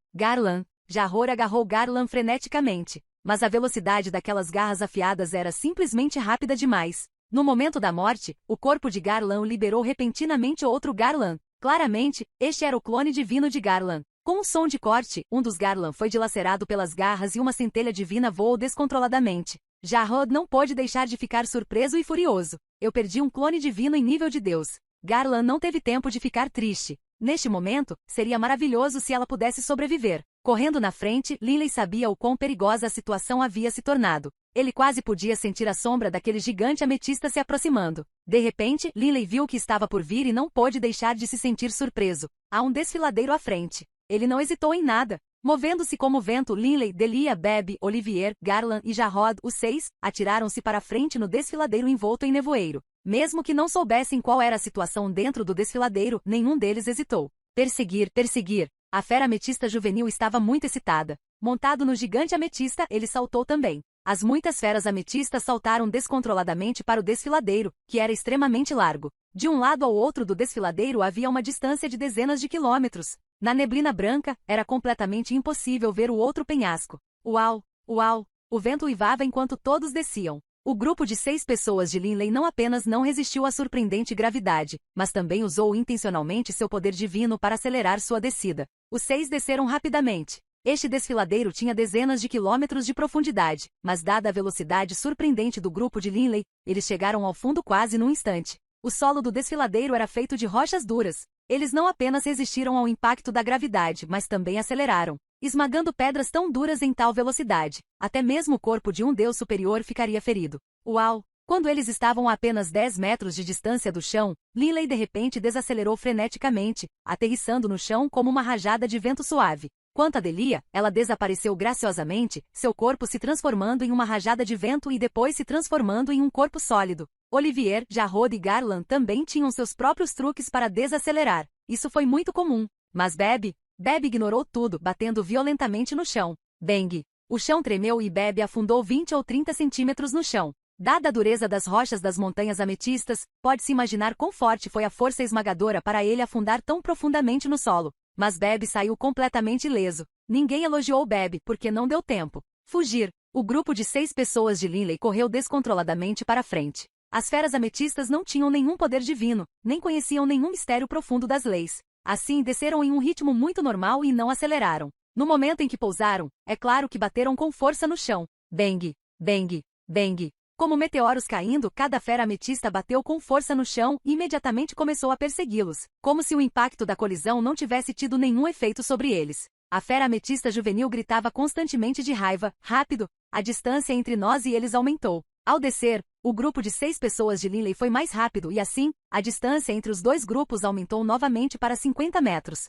Jarrod agarrou Garland freneticamente, mas a velocidade daquelas garras afiadas era simplesmente rápida demais. No momento da morte, o corpo de Garland liberou repentinamente outro Garland. Claramente, este era o clone divino de Garland. Com um som de corte, um dos Garland foi dilacerado pelas garras e uma centelha divina voou descontroladamente. Jarrod não pôde deixar de ficar surpreso e furioso. Eu perdi um clone divino em nível de Deus. Garland não teve tempo de ficar triste. Neste momento, seria maravilhoso se ela pudesse sobreviver. Correndo na frente, Linley sabia o quão perigosa a situação havia se tornado. Ele quase podia sentir a sombra daquele gigante ametista se aproximando. De repente, Linley viu o que estava por vir e não pôde deixar de se sentir surpreso. Há um desfiladeiro à frente. Ele não hesitou em nada. Movendo-se como o vento, Linley, Delia, Bebe, Olivier, Garland e Jarrod, os 6, atiraram-se para a frente no desfiladeiro envolto em nevoeiro. Mesmo que não soubessem qual era a situação dentro do desfiladeiro, nenhum deles hesitou. Perseguir, perseguir. A fera ametista juvenil estava muito excitada. Montado no gigante ametista, ele saltou também. As muitas feras ametistas saltaram descontroladamente para o desfiladeiro, que era extremamente largo. De um lado ao outro do desfiladeiro havia uma distância de dezenas de quilômetros. Na neblina branca, era completamente impossível ver o outro penhasco. Uau! Uau! O vento uivava enquanto todos desciam. O grupo de 6 pessoas de Linley não apenas não resistiu à surpreendente gravidade, mas também usou intencionalmente seu poder divino para acelerar sua descida. Os 6 desceram rapidamente. Este desfiladeiro tinha dezenas de quilômetros de profundidade, mas dada a velocidade surpreendente do grupo de Linley, eles chegaram ao fundo quase num instante. O solo do desfiladeiro era feito de rochas duras. Eles não apenas resistiram ao impacto da gravidade, mas também aceleraram, esmagando pedras tão duras em tal velocidade. Até mesmo o corpo de um deus superior ficaria ferido. Uau! Quando eles estavam a apenas 10 metros de distância do chão, Linley de repente desacelerou freneticamente, aterrissando no chão como uma rajada de vento suave. Quanto a Delia, ela desapareceu graciosamente, seu corpo se transformando em uma rajada de vento e depois se transformando em um corpo sólido. Olivier, Jarrod e Garland também tinham seus próprios truques para desacelerar. Isso foi muito comum. Mas Bebe ignorou tudo, batendo violentamente no chão. Bang! O chão tremeu e Bebe afundou 20 ou 30 centímetros no chão. Dada a dureza das rochas das montanhas ametistas, pode-se imaginar quão forte foi a força esmagadora para ele afundar tão profundamente no solo. Mas Bebe saiu completamente ileso. Ninguém elogiou Bebe porque não deu tempo. Fugir. O grupo de 6 pessoas de Linley correu descontroladamente para frente. As feras ametistas não tinham nenhum poder divino, nem conheciam nenhum mistério profundo das leis. Assim, desceram em um ritmo muito normal e não aceleraram. No momento em que pousaram, é claro que bateram com força no chão. Bang! Bang! Bang! Como meteoros caindo, cada fera ametista bateu com força no chão e imediatamente começou a persegui-los, como se o impacto da colisão não tivesse tido nenhum efeito sobre eles. A fera ametista juvenil gritava constantemente de raiva. Rápido! A distância entre nós e eles aumentou. Ao descer, o grupo de 6 pessoas de Linley foi mais rápido e assim, a distância entre os dois grupos aumentou novamente para 50 metros.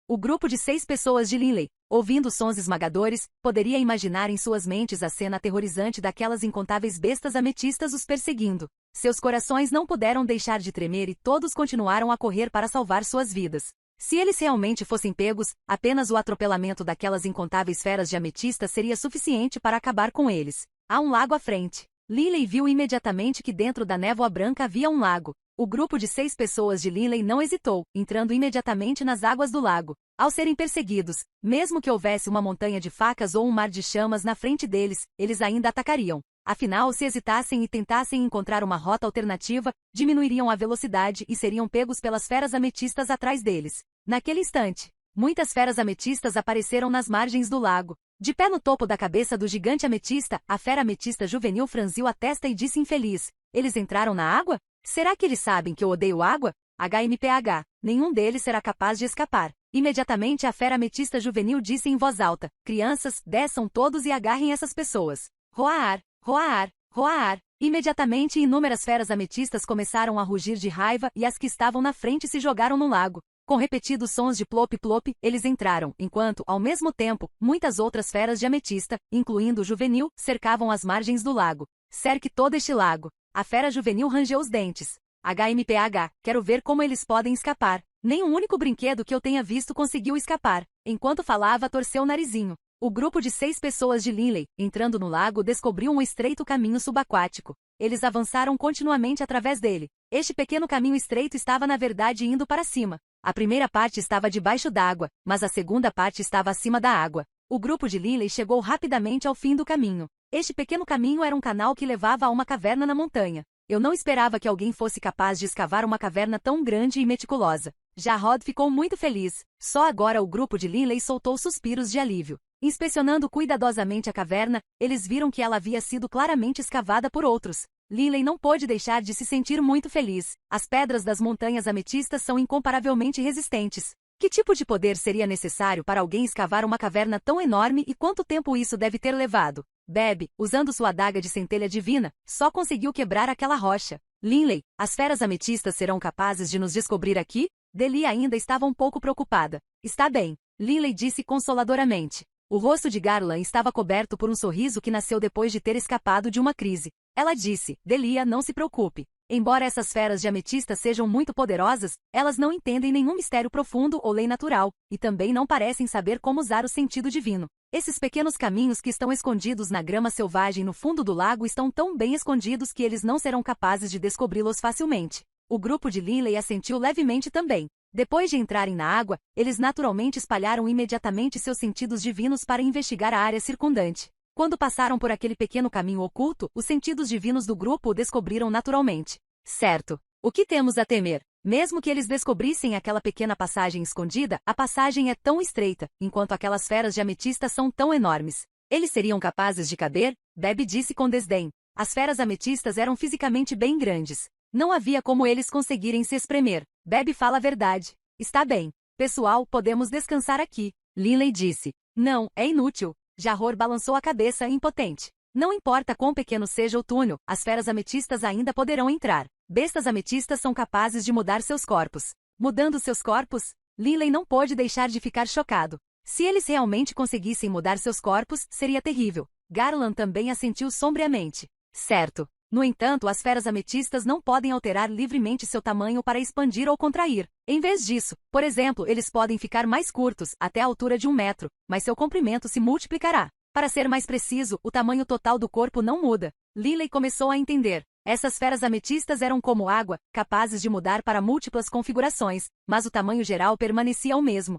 O grupo de 6 pessoas de Linley, ouvindo sons esmagadores, poderia imaginar em suas mentes a cena aterrorizante daquelas incontáveis bestas ametistas os perseguindo. Seus corações não puderam deixar de tremer e todos continuaram a correr para salvar suas vidas. Se eles realmente fossem pegos, apenas o atropelamento daquelas incontáveis feras de ametista seria suficiente para acabar com eles. Há um lago à frente. Linley viu imediatamente que dentro da névoa branca havia um lago. O grupo de 6 pessoas de Linley não hesitou, entrando imediatamente nas águas do lago. Ao serem perseguidos, mesmo que houvesse uma montanha de facas ou um mar de chamas na frente deles, eles ainda atacariam. Afinal, se hesitassem e tentassem encontrar uma rota alternativa, diminuiriam a velocidade e seriam pegos pelas feras ametistas atrás deles. Naquele instante, muitas feras ametistas apareceram nas margens do lago. De pé no topo da cabeça do gigante ametista, a fera ametista juvenil franziu a testa e disse infeliz: "Eles entraram na água? Será que eles sabem que eu odeio água? HMPH, nenhum deles será capaz de escapar." Imediatamente a fera ametista juvenil disse em voz alta: "Crianças, desçam todos e agarrem essas pessoas." Roar, roar, roar. Imediatamente inúmeras feras ametistas começaram a rugir de raiva e as que estavam na frente se jogaram no lago. Com repetidos sons de plop-plop, eles entraram, enquanto, ao mesmo tempo, muitas outras feras de ametista, incluindo o juvenil, cercavam as margens do lago. Cerque todo este lago. A fera juvenil rangeu os dentes. HMPH, quero ver como eles podem escapar. Nem um único brinquedo que eu tenha visto conseguiu escapar. Enquanto falava, torceu o narizinho. O grupo de 6 pessoas de Linley, entrando no lago, descobriu um estreito caminho subaquático. Eles avançaram continuamente através dele. Este pequeno caminho estreito estava na verdade indo para cima. A primeira parte estava debaixo d'água, mas a segunda parte estava acima da água. O grupo de Linley chegou rapidamente ao fim do caminho. Este pequeno caminho era um canal que levava a uma caverna na montanha. Eu não esperava que alguém fosse capaz de escavar uma caverna tão grande e meticulosa. Jarrod ficou muito feliz. Só agora o grupo de Linley soltou suspiros de alívio. Inspecionando cuidadosamente a caverna, eles viram que ela havia sido claramente escavada por outros. Linley não pôde deixar de se sentir muito feliz. As pedras das montanhas ametistas são incomparavelmente resistentes. Que tipo de poder seria necessário para alguém escavar uma caverna tão enorme e quanto tempo isso deve ter levado? Bebe, usando sua adaga de centelha divina, só conseguiu quebrar aquela rocha. Linley, as feras ametistas serão capazes de nos descobrir aqui? Delia ainda estava um pouco preocupada. Está bem, Linley disse consoladoramente. O rosto de Garland estava coberto por um sorriso que nasceu depois de ter escapado de uma crise. Ela disse, Delia, não se preocupe. Embora essas feras de ametista sejam muito poderosas, elas não entendem nenhum mistério profundo ou lei natural, e também não parecem saber como usar o sentido divino. Esses pequenos caminhos que estão escondidos na grama selvagem no fundo do lago estão tão bem escondidos que eles não serão capazes de descobri-los facilmente. O grupo de Linley assentiu levemente também. Depois de entrarem na água, eles naturalmente espalharam imediatamente seus sentidos divinos para investigar a área circundante. Quando passaram por aquele pequeno caminho oculto, os sentidos divinos do grupo o descobriram naturalmente. Certo. O que temos a temer? Mesmo que eles descobrissem aquela pequena passagem escondida, a passagem é tão estreita, enquanto aquelas feras de ametista são tão enormes. Eles seriam capazes de caber? Bebe disse com desdém. As feras ametistas eram fisicamente bem grandes. Não havia como eles conseguirem se espremer. Bebe fala a verdade. Está bem. Pessoal, podemos descansar aqui. Linley disse. Não, é inútil. Jahor balançou a cabeça impotente. Não importa quão pequeno seja o túnel, as feras ametistas ainda poderão entrar. Bestas ametistas são capazes de mudar seus corpos. Mudando seus corpos? Linley não pôde deixar de ficar chocado. Se eles realmente conseguissem mudar seus corpos, seria terrível. Garland também assentiu sombriamente. Certo. No entanto, as feras ametistas não podem alterar livremente seu tamanho para expandir ou contrair. Em vez disso, por exemplo, eles podem ficar mais curtos, até a altura de 1 metro, mas seu comprimento se multiplicará. Para ser mais preciso, o tamanho total do corpo não muda. Linley começou a entender. Essas feras ametistas eram como água, capazes de mudar para múltiplas configurações, mas o tamanho geral permanecia o mesmo.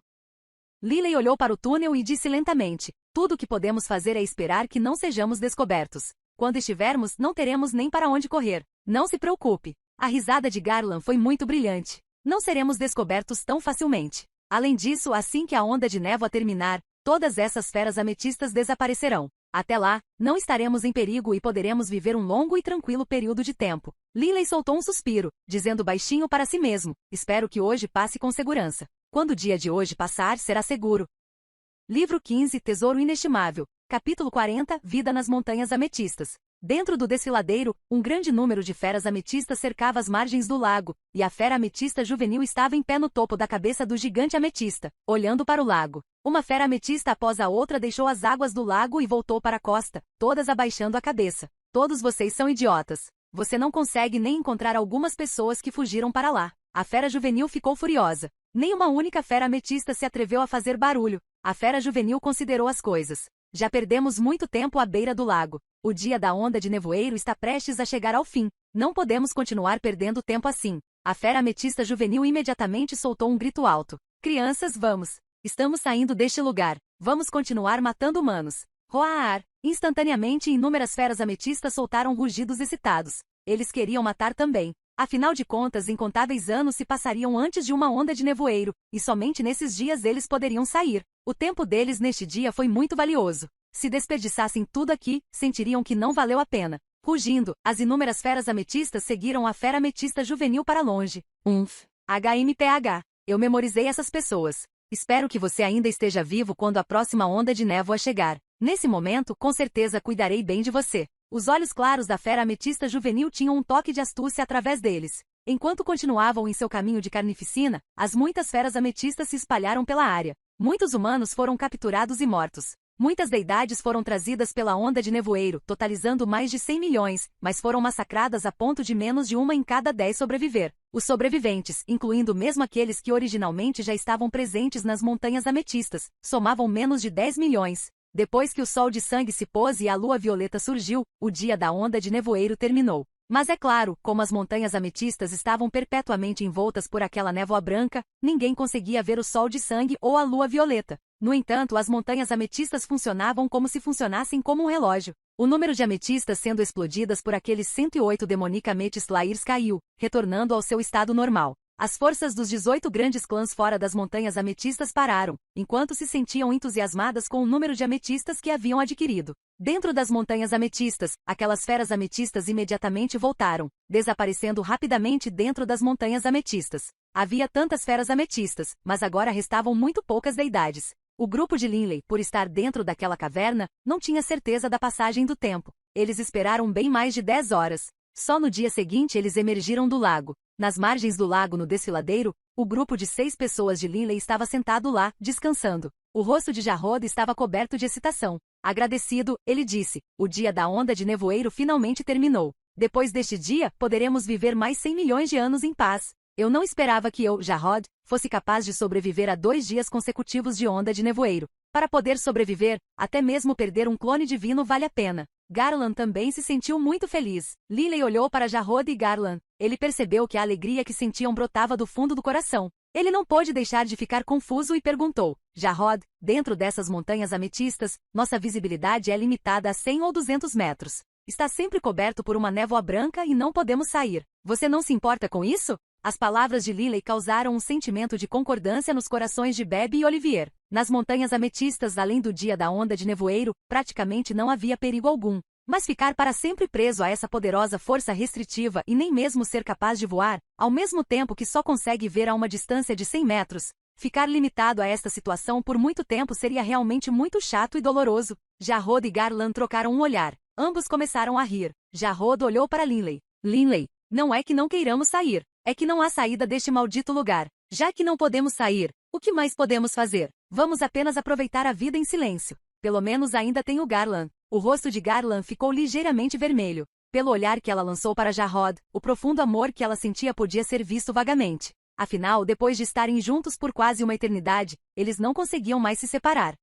Linley olhou para o túnel e disse lentamente, tudo o que podemos fazer é esperar que não sejamos descobertos. Quando estivermos, não teremos nem para onde correr. Não se preocupe. A risada de Garland foi muito brilhante. Não seremos descobertos tão facilmente. Além disso, assim que a onda de névoa terminar, todas essas feras ametistas desaparecerão. Até lá, não estaremos em perigo e poderemos viver um longo e tranquilo período de tempo. Linley soltou um suspiro, dizendo baixinho para si mesmo, espero que hoje passe com segurança. Quando o dia de hoje passar, será seguro. Livro 15, Tesouro Inestimável. Capítulo 40, Vida nas Montanhas Ametistas. Dentro do desfiladeiro, um grande número de feras ametistas cercava as margens do lago, e a fera ametista juvenil estava em pé no topo da cabeça do gigante ametista, olhando para o lago. Uma fera ametista após a outra deixou as águas do lago e voltou para a costa, todas abaixando a cabeça. Todos vocês são idiotas. Você não consegue nem encontrar algumas pessoas que fugiram para lá. A fera juvenil ficou furiosa. Nem uma única fera ametista se atreveu a fazer barulho. A fera juvenil considerou as coisas. Já perdemos muito tempo à beira do lago. O dia da onda de nevoeiro está prestes a chegar ao fim. Não podemos continuar perdendo tempo assim. A fera ametista juvenil imediatamente soltou um grito alto. Crianças, vamos. Estamos saindo deste lugar. Vamos continuar matando humanos. Roar! Instantaneamente, inúmeras feras ametistas soltaram rugidos excitados. Eles queriam matar também. Afinal de contas, incontáveis anos se passariam antes de uma onda de nevoeiro, e somente nesses dias eles poderiam sair. O tempo deles neste dia foi muito valioso. Se desperdiçassem tudo aqui, sentiriam que não valeu a pena. Rugindo, as inúmeras feras ametistas seguiram a fera ametista juvenil para longe. HMPH. Eu memorizei essas pessoas. Espero que você ainda esteja vivo quando a próxima onda de névoa chegar. Nesse momento, com certeza cuidarei bem de você. Os olhos claros da fera ametista juvenil tinham um toque de astúcia através deles. Enquanto continuavam em seu caminho de carnificina, as muitas feras ametistas se espalharam pela área. Muitos humanos foram capturados e mortos. Muitas deidades foram trazidas pela onda de nevoeiro, totalizando mais de 100 milhões, mas foram massacradas a ponto de menos de uma em cada 10 sobreviver. Os sobreviventes, incluindo mesmo aqueles que originalmente já estavam presentes nas montanhas ametistas, somavam menos de 10 milhões. Depois que o sol de sangue se pôs e a lua violeta surgiu, o dia da onda de nevoeiro terminou. Mas é claro, como as montanhas ametistas estavam perpetuamente envoltas por aquela névoa branca, ninguém conseguia ver o sol de sangue ou a lua violeta. No entanto, as montanhas ametistas funcionavam como se funcionassem como um relógio. O número de ametistas sendo explodidas por aqueles 108 Demonic Amethyst Layers caiu, retornando ao seu estado normal. As forças dos 18 grandes clãs fora das montanhas ametistas pararam, enquanto se sentiam entusiasmadas com o número de ametistas que haviam adquirido. Dentro das montanhas ametistas, aquelas feras ametistas imediatamente voltaram, desaparecendo rapidamente dentro das montanhas ametistas. Havia tantas feras ametistas, mas agora restavam muito poucas deidades. O grupo de Linley, por estar dentro daquela caverna, não tinha certeza da passagem do tempo. Eles esperaram bem mais de 10 horas. Só no dia seguinte eles emergiram do lago. Nas margens do lago no desfiladeiro, o grupo de 6 pessoas de Linley estava sentado lá, descansando. O rosto de Jarrod estava coberto de excitação. Agradecido, ele disse, o dia da onda de nevoeiro finalmente terminou. Depois deste dia, poderemos viver mais 100 milhões de anos em paz. Eu não esperava que eu, Jarrod, fosse capaz de sobreviver a 2 dias consecutivos de onda de nevoeiro. Para poder sobreviver, até mesmo perder um clone divino vale a pena. Garland também se sentiu muito feliz. Linley olhou para Jarrod e Garland. Ele percebeu que a alegria que sentiam brotava do fundo do coração. Ele não pôde deixar de ficar confuso e perguntou, Jarrod, dentro dessas montanhas ametistas, nossa visibilidade é limitada a 100 ou 200 metros. Está sempre coberto por uma névoa branca e não podemos sair. Você não se importa com isso? As palavras de Linley causaram um sentimento de concordância nos corações de Bebe e Olivier. Nas montanhas ametistas, além do dia da onda de nevoeiro, praticamente não havia perigo algum. Mas ficar para sempre preso a essa poderosa força restritiva e nem mesmo ser capaz de voar, ao mesmo tempo que só consegue ver a uma distância de 100 metros, ficar limitado a esta situação por muito tempo seria realmente muito chato e doloroso. Jarrod e Garland trocaram um olhar. Ambos começaram a rir. Jarrod olhou para Linley. Linley, não é que não queiramos sair. É que não há saída deste maldito lugar. Já que não podemos sair, o que mais podemos fazer? Vamos apenas aproveitar a vida em silêncio. Pelo menos ainda tem o Garland. O rosto de Garland ficou ligeiramente vermelho. Pelo olhar que ela lançou para Jarrod, o profundo amor que ela sentia podia ser visto vagamente. Afinal, depois de estarem juntos por quase uma eternidade, eles não conseguiam mais se separar.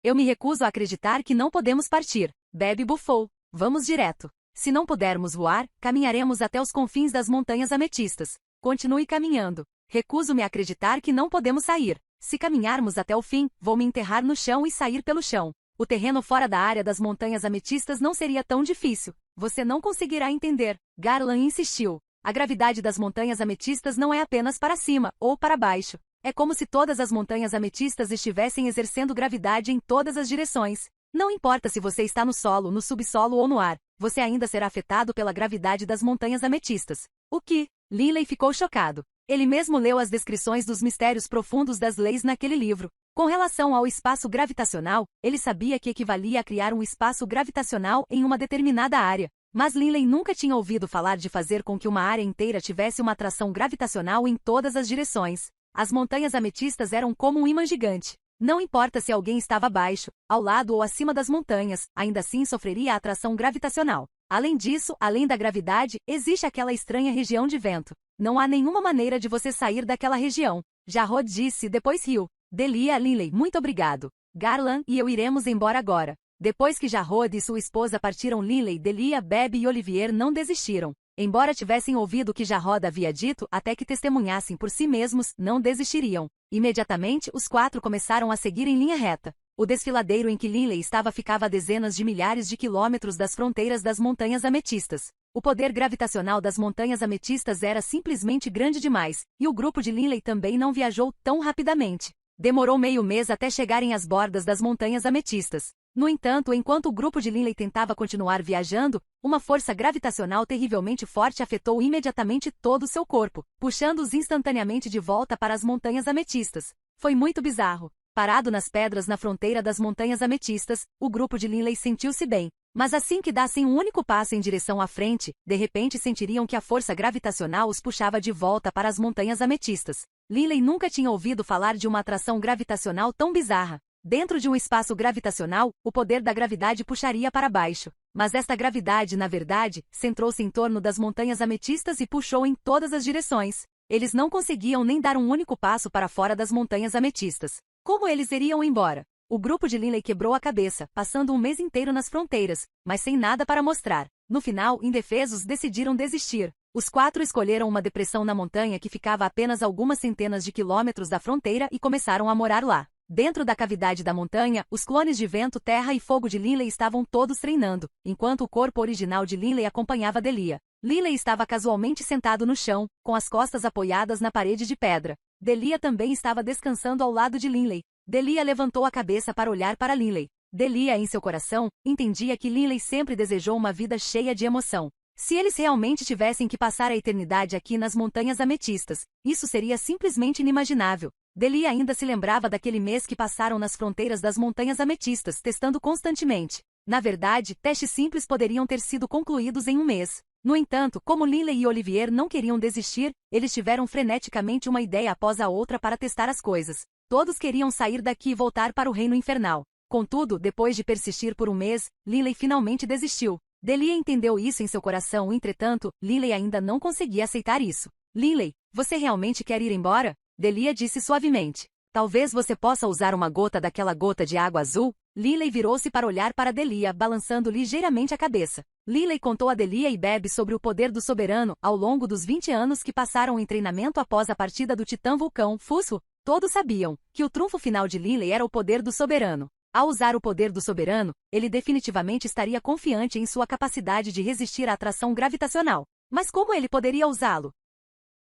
Eu me recuso a acreditar que não podemos partir. Bebe bufou. Vamos direto. Se não pudermos voar, caminharemos até os confins das montanhas ametistas. Continue caminhando. Recuso-me a acreditar que não podemos sair. Se caminharmos até o fim, vou me enterrar no chão e sair pelo chão. O terreno fora da área das montanhas ametistas não seria tão difícil. Você não conseguirá entender. Garland insistiu. A gravidade das montanhas ametistas não é apenas para cima ou para baixo. É como se todas as montanhas ametistas estivessem exercendo gravidade em todas as direções. Não importa se você está no solo, no subsolo ou no ar, você ainda será afetado pela gravidade das montanhas ametistas. O que? Linley ficou chocado. Ele mesmo leu as descrições dos mistérios profundos das leis naquele livro. Com relação ao espaço gravitacional, ele sabia que equivalia a criar um espaço gravitacional em uma determinada área. Mas Linley nunca tinha ouvido falar de fazer com que uma área inteira tivesse uma atração gravitacional em todas as direções. As montanhas ametistas eram como um ímã gigante. Não importa se alguém estava abaixo, ao lado ou acima das montanhas, ainda assim sofreria a atração gravitacional. Além disso, além da gravidade, existe aquela estranha região de vento. Não há nenhuma maneira de você sair daquela região. Jarrod disse, depois riu. Delia, Linley, muito obrigado. Garland e eu iremos embora agora. Depois que Jarrod e sua esposa partiram, Linley, Delia, Bebe e Olivier não desistiram. Embora tivessem ouvido o que Jarrod havia dito, até que testemunhassem por si mesmos, não desistiriam. Imediatamente, os 4 começaram a seguir em linha reta. O desfiladeiro em que Linley estava ficava a dezenas de milhares de quilômetros das fronteiras das montanhas ametistas. O poder gravitacional das montanhas ametistas era simplesmente grande demais, e o grupo de Linley também não viajou tão rapidamente. Demorou meio mês até chegarem às bordas das montanhas ametistas. No entanto, enquanto o grupo de Linley tentava continuar viajando, uma força gravitacional terrivelmente forte afetou imediatamente todo o seu corpo, puxando-os instantaneamente de volta para as montanhas ametistas. Foi muito bizarro. Parado nas pedras na fronteira das montanhas ametistas, o grupo de Linley sentiu-se bem. Mas assim que dassem um único passo em direção à frente, de repente sentiriam que a força gravitacional os puxava de volta para as montanhas ametistas. Linley nunca tinha ouvido falar de uma atração gravitacional tão bizarra. Dentro de um espaço gravitacional, o poder da gravidade puxaria para baixo. Mas esta gravidade, na verdade, centrou-se em torno das montanhas ametistas e puxou em todas as direções. Eles não conseguiam nem dar um único passo para fora das montanhas ametistas. Como eles iriam embora? O grupo de Linley quebrou a cabeça, passando um mês inteiro nas fronteiras, mas sem nada para mostrar. No final, indefesos, decidiram desistir. Os 4 escolheram uma depressão na montanha que ficava a apenas algumas centenas de quilômetros da fronteira e começaram a morar lá. Dentro da cavidade da montanha, os clones de vento, terra e fogo de Linley estavam todos treinando, enquanto o corpo original de Linley acompanhava Delia. Linley estava casualmente sentado no chão, com as costas apoiadas na parede de pedra. Delia também estava descansando ao lado de Linley. Delia levantou a cabeça para olhar para Linley. Delia, em seu coração, entendia que Linley sempre desejou uma vida cheia de emoção. Se eles realmente tivessem que passar a eternidade aqui nas Montanhas Ametistas, isso seria simplesmente inimaginável. Delia ainda se lembrava daquele mês que passaram nas fronteiras das Montanhas Ametistas, testando constantemente. Na verdade, testes simples poderiam ter sido concluídos em um mês. No entanto, como Linley e Olivier não queriam desistir, eles tiveram freneticamente uma ideia após a outra para testar as coisas. Todos queriam sair daqui e voltar para o Reino Infernal. Contudo, depois de persistir por um mês, Linley finalmente desistiu. Delia entendeu isso em seu coração, entretanto, Linley ainda não conseguia aceitar isso. Linley, você realmente quer ir embora? Delia disse suavemente. Talvez você possa usar uma gota daquela gota de água azul? Linley virou-se para olhar para Delia, balançando ligeiramente a cabeça. Linley contou a Delia e Bebe sobre o poder do soberano ao longo dos 20 anos que passaram em treinamento após a partida do Titã Vulcão Fusco. Todos sabiam que o trunfo final de Linley era o poder do soberano. Ao usar o poder do soberano, ele definitivamente estaria confiante em sua capacidade de resistir à atração gravitacional. Mas como ele poderia usá-lo?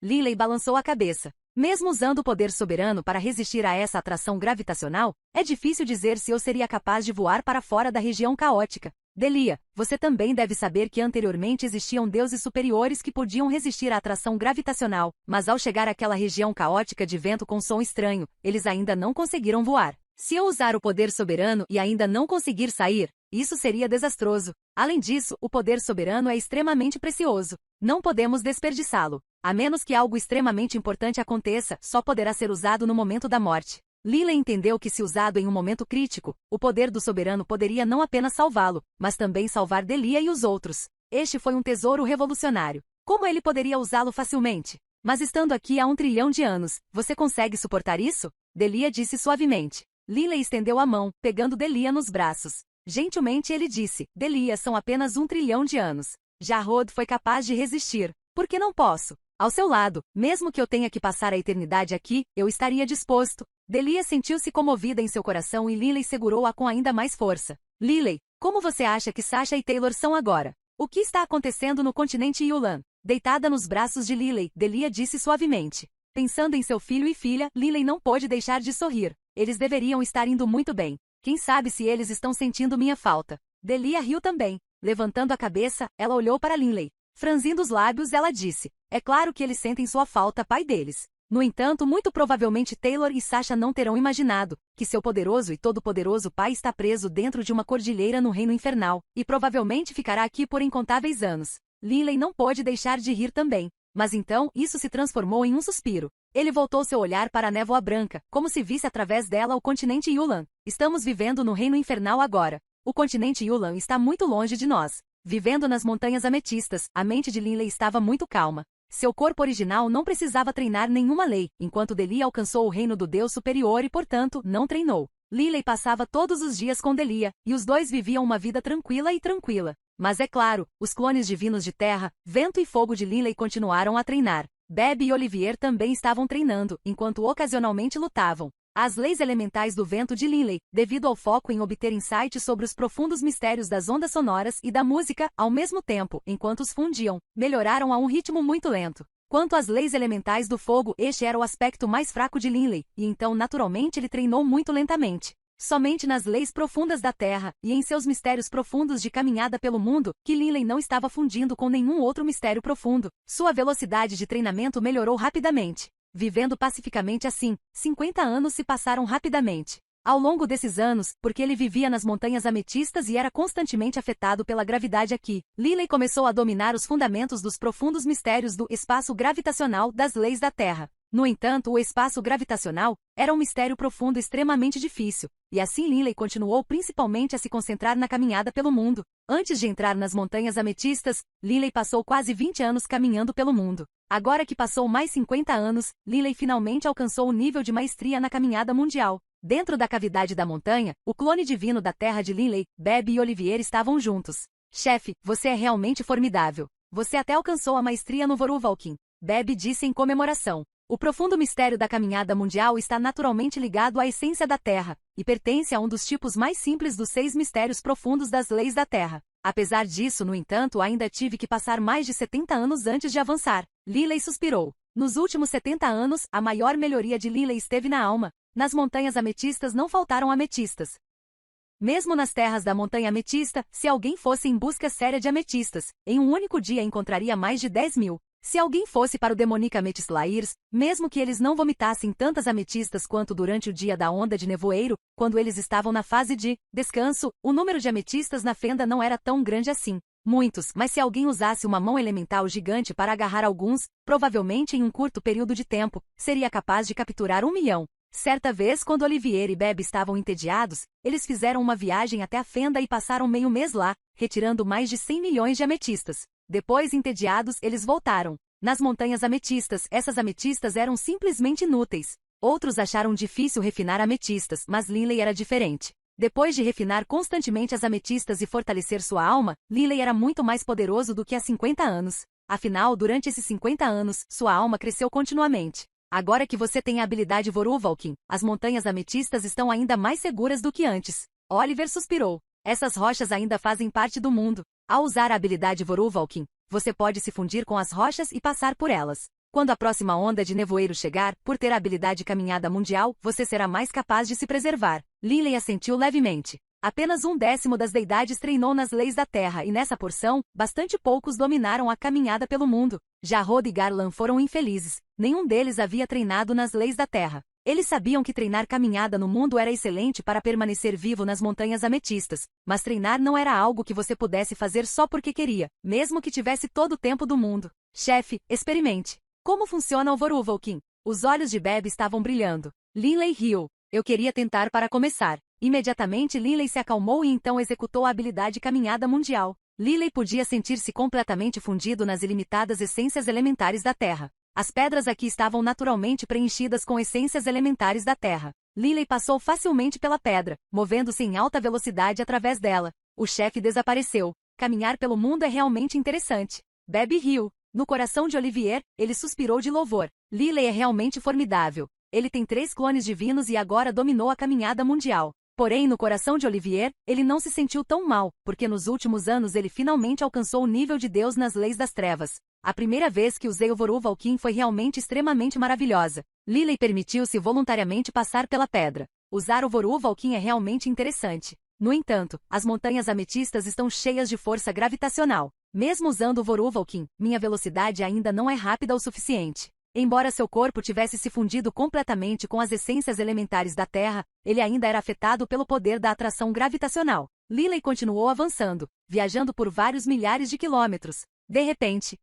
Linley balançou a cabeça. Mesmo usando o poder soberano para resistir a essa atração gravitacional, é difícil dizer se eu seria capaz de voar para fora da região caótica. Delia, você também deve saber que anteriormente existiam deuses superiores que podiam resistir à atração gravitacional, mas ao chegar àquela região caótica de vento com som estranho, eles ainda não conseguiram voar. Se eu usar o poder soberano e ainda não conseguir sair, isso seria desastroso. Além disso, o poder soberano é extremamente precioso. Não podemos desperdiçá-lo. A menos que algo extremamente importante aconteça, só poderá ser usado no momento da morte. Linley entendeu que se usado em um momento crítico, o poder do soberano poderia não apenas salvá-lo, mas também salvar Delia e os outros. Este foi um tesouro revolucionário. Como ele poderia usá-lo facilmente? Mas estando aqui há 1 trilhão de anos, você consegue suportar isso? Delia disse suavemente. Linley estendeu a mão, pegando Delia nos braços. Gentilmente ele disse, Delia, são apenas 1 trilhão de anos. Já Rod foi capaz de resistir. Por que não posso? Ao seu lado, mesmo que eu tenha que passar a eternidade aqui, eu estaria disposto. Delia sentiu-se comovida em seu coração e Linley segurou-a com ainda mais força. Linley, como você acha que Sasha e Taylor são agora? O que está acontecendo no continente Yulan? Deitada nos braços de Linley, Delia disse suavemente. Pensando em seu filho e filha, Linley não pôde deixar de sorrir. Eles deveriam estar indo muito bem. Quem sabe se eles estão sentindo minha falta. Delia riu também. Levantando a cabeça, ela olhou para Linley. Franzindo os lábios, ela disse, é claro que eles sentem sua falta, pai deles. No entanto, muito provavelmente Taylor e Sasha não terão imaginado que seu poderoso e todo-poderoso pai está preso dentro de uma cordilheira no Reino Infernal, e provavelmente ficará aqui por incontáveis anos. Linley não pôde deixar de rir também. Mas então, isso se transformou em um suspiro. Ele voltou seu olhar para a névoa branca, como se visse através dela o continente Yulan. Estamos vivendo no Reino Infernal agora. O continente Yulan está muito longe de nós. Vivendo nas Montanhas Ametistas, a mente de Linley estava muito calma. Seu corpo original não precisava treinar nenhuma lei, enquanto Delia alcançou o reino do Deus superior e, portanto, não treinou. Linley passava todos os dias com Delia, e os dois viviam uma vida tranquila e tranquila. Mas é claro, os clones divinos de terra, vento e fogo de Linley continuaram a treinar. Bebe e Olivier também estavam treinando, enquanto ocasionalmente lutavam. As leis elementais do vento de Linley, devido ao foco em obter insights sobre os profundos mistérios das ondas sonoras e da música, ao mesmo tempo, enquanto os fundiam, melhoraram a um ritmo muito lento. Quanto às leis elementais do fogo, este era o aspecto mais fraco de Linley, e então naturalmente ele treinou muito lentamente. Somente nas leis profundas da Terra, e em seus mistérios profundos de caminhada pelo mundo, que Linley não estava fundindo com nenhum outro mistério profundo. Sua velocidade de treinamento melhorou rapidamente. Vivendo pacificamente assim, 50 anos se passaram rapidamente. Ao longo desses anos, porque ele vivia nas Montanhas Ametistas e era constantemente afetado pela gravidade aqui, Linley começou a dominar os fundamentos dos profundos mistérios do espaço gravitacional das leis da Terra. No entanto, o espaço gravitacional era um mistério profundo extremamente difícil, e assim Linley continuou principalmente a se concentrar na caminhada pelo mundo. Antes de entrar nas Montanhas Ametistas, Linley passou quase 20 anos caminhando pelo mundo. Agora que passou mais 50 anos, Linley finalmente alcançou o nível de maestria na caminhada mundial. Dentro da cavidade da montanha, o clone divino da terra de Linley, Bebe e Olivier estavam juntos. Chefe, você é realmente formidável. Você até alcançou a maestria no Voruvalkin. Bebe disse em comemoração. O profundo mistério da caminhada mundial está naturalmente ligado à essência da Terra, e pertence a um dos tipos mais simples dos 6 mistérios profundos das leis da Terra. Apesar disso, no entanto, ainda tive que passar mais de 70 anos antes de avançar. Lilley suspirou. Nos últimos 70 anos, a maior melhoria de Lilley esteve na alma. Nas montanhas ametistas não faltaram ametistas. Mesmo nas terras da montanha ametista, se alguém fosse em busca séria de ametistas, em um único dia encontraria mais de 10.000. Se alguém fosse para o Demonica Amethyst Lairs, mesmo que eles não vomitassem tantas ametistas quanto durante o dia da onda de nevoeiro, quando eles estavam na fase de descanso, o número de ametistas na fenda não era tão grande assim. Muitos, mas se alguém usasse uma mão elemental gigante para agarrar alguns, provavelmente em um curto período de tempo, seria capaz de capturar 1 milhão. Certa vez, quando Olivier e Beb estavam entediados, eles fizeram uma viagem até a fenda e passaram meio mês lá, retirando mais de 100 milhões de ametistas. Depois, entediados, eles voltaram. Nas montanhas ametistas, essas ametistas eram simplesmente inúteis. Outros acharam difícil refinar ametistas, mas Lilley era diferente. Depois de refinar constantemente as ametistas e fortalecer sua alma, Lilley era muito mais poderoso do que há 50 anos. Afinal, durante esses 50 anos, sua alma cresceu continuamente. Agora que você tem a habilidade Voruvalkin, as montanhas ametistas estão ainda mais seguras do que antes. Oliver suspirou. Essas rochas ainda fazem parte do mundo. Ao usar a habilidade Voruvalkin, você pode se fundir com as rochas e passar por elas. Quando a próxima onda de nevoeiro chegar, por ter a habilidade caminhada mundial, você será mais capaz de se preservar. Lilley assentiu levemente. Apenas 1/10 das deidades treinou nas leis da Terra e nessa porção, bastante poucos dominaram a caminhada pelo mundo. Jarrod e Garland foram infelizes. Nenhum deles havia treinado nas leis da Terra. Eles sabiam que treinar caminhada no mundo era excelente para permanecer vivo nas montanhas ametistas, mas treinar não era algo que você pudesse fazer só porque queria, mesmo que tivesse todo o tempo do mundo. Chefe, experimente. Como funciona o Voruvalkin? Os olhos de Beb estavam brilhando. Lilley riu. Eu queria tentar para começar. Imediatamente Lilley se acalmou e então executou a habilidade caminhada mundial. Lilley podia sentir-se completamente fundido nas ilimitadas essências elementares da Terra. As pedras aqui estavam naturalmente preenchidas com essências elementares da Terra. Lilley passou facilmente pela pedra, movendo-se em alta velocidade através dela. O chefe desapareceu. Caminhar pelo mundo é realmente interessante. Beb riu. No coração de Olivier, ele suspirou de louvor. Lilley é realmente formidável. Ele tem 3 clones divinos e agora dominou a caminhada mundial. Porém, no coração de Olivier, ele não se sentiu tão mal, porque nos últimos anos ele finalmente alcançou o nível de Deus nas leis das trevas. A primeira vez que usei o Voruvalkin foi realmente extremamente maravilhosa. Lilley permitiu-se voluntariamente passar pela pedra. Usar o Voruvalkin é realmente interessante. No entanto, as montanhas ametistas estão cheias de força gravitacional. Mesmo usando o Voruvalkin, minha velocidade ainda não é rápida o suficiente. Embora seu corpo tivesse se fundido completamente com as essências elementares da Terra, ele ainda era afetado pelo poder da atração gravitacional. Lilley continuou avançando, viajando por vários milhares de quilômetros. De repente,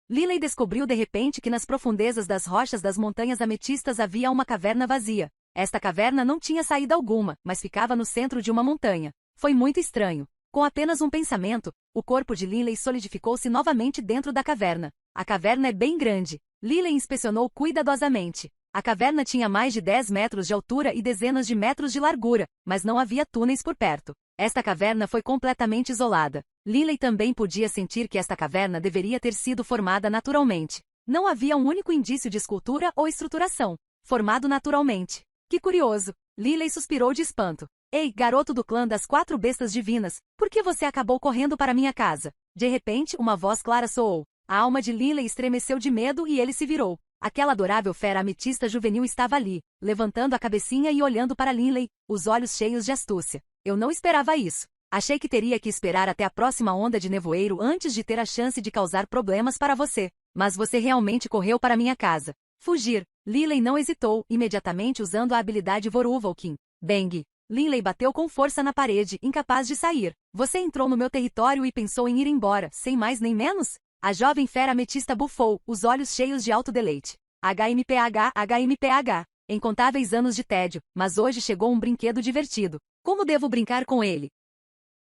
Lilley descobriu de repente que nas profundezas das rochas das montanhas ametistas havia uma caverna vazia. Esta caverna não tinha saída alguma, mas ficava no centro de uma montanha. Foi muito estranho. Com apenas um pensamento, o corpo de Lilley solidificou-se novamente dentro da caverna. A caverna é bem grande. Lilley inspecionou cuidadosamente. A caverna tinha mais de 10 metros de altura e dezenas de metros de largura, mas não havia túneis por perto. Esta caverna foi completamente isolada. Lilley também podia sentir que esta caverna deveria ter sido formada naturalmente. Não havia um único indício de escultura ou estruturação. Formado naturalmente. Que curioso! Lilley suspirou de espanto. Ei, garoto do clã das 4 bestas divinas, por que você acabou correndo para minha casa? De repente, uma voz clara soou. A alma de Lilley estremeceu de medo e ele se virou. Aquela adorável fera ametista juvenil estava ali, levantando a cabecinha e olhando para Lilley, os olhos cheios de astúcia. Eu não esperava isso. Achei que teria que esperar até a próxima onda de nevoeiro antes de ter a chance de causar problemas para você. Mas você realmente correu para minha casa. Fugir. Lilley não hesitou, imediatamente usando a habilidade Voruvalkin. Bang! Lilley bateu com força na parede, incapaz de sair. Você entrou no meu território e pensou em ir embora, sem mais nem menos? A jovem fera ametista bufou, os olhos cheios de alto deleite. HMPH. Incontáveis anos de tédio, mas hoje chegou um brinquedo divertido. Como devo brincar com ele?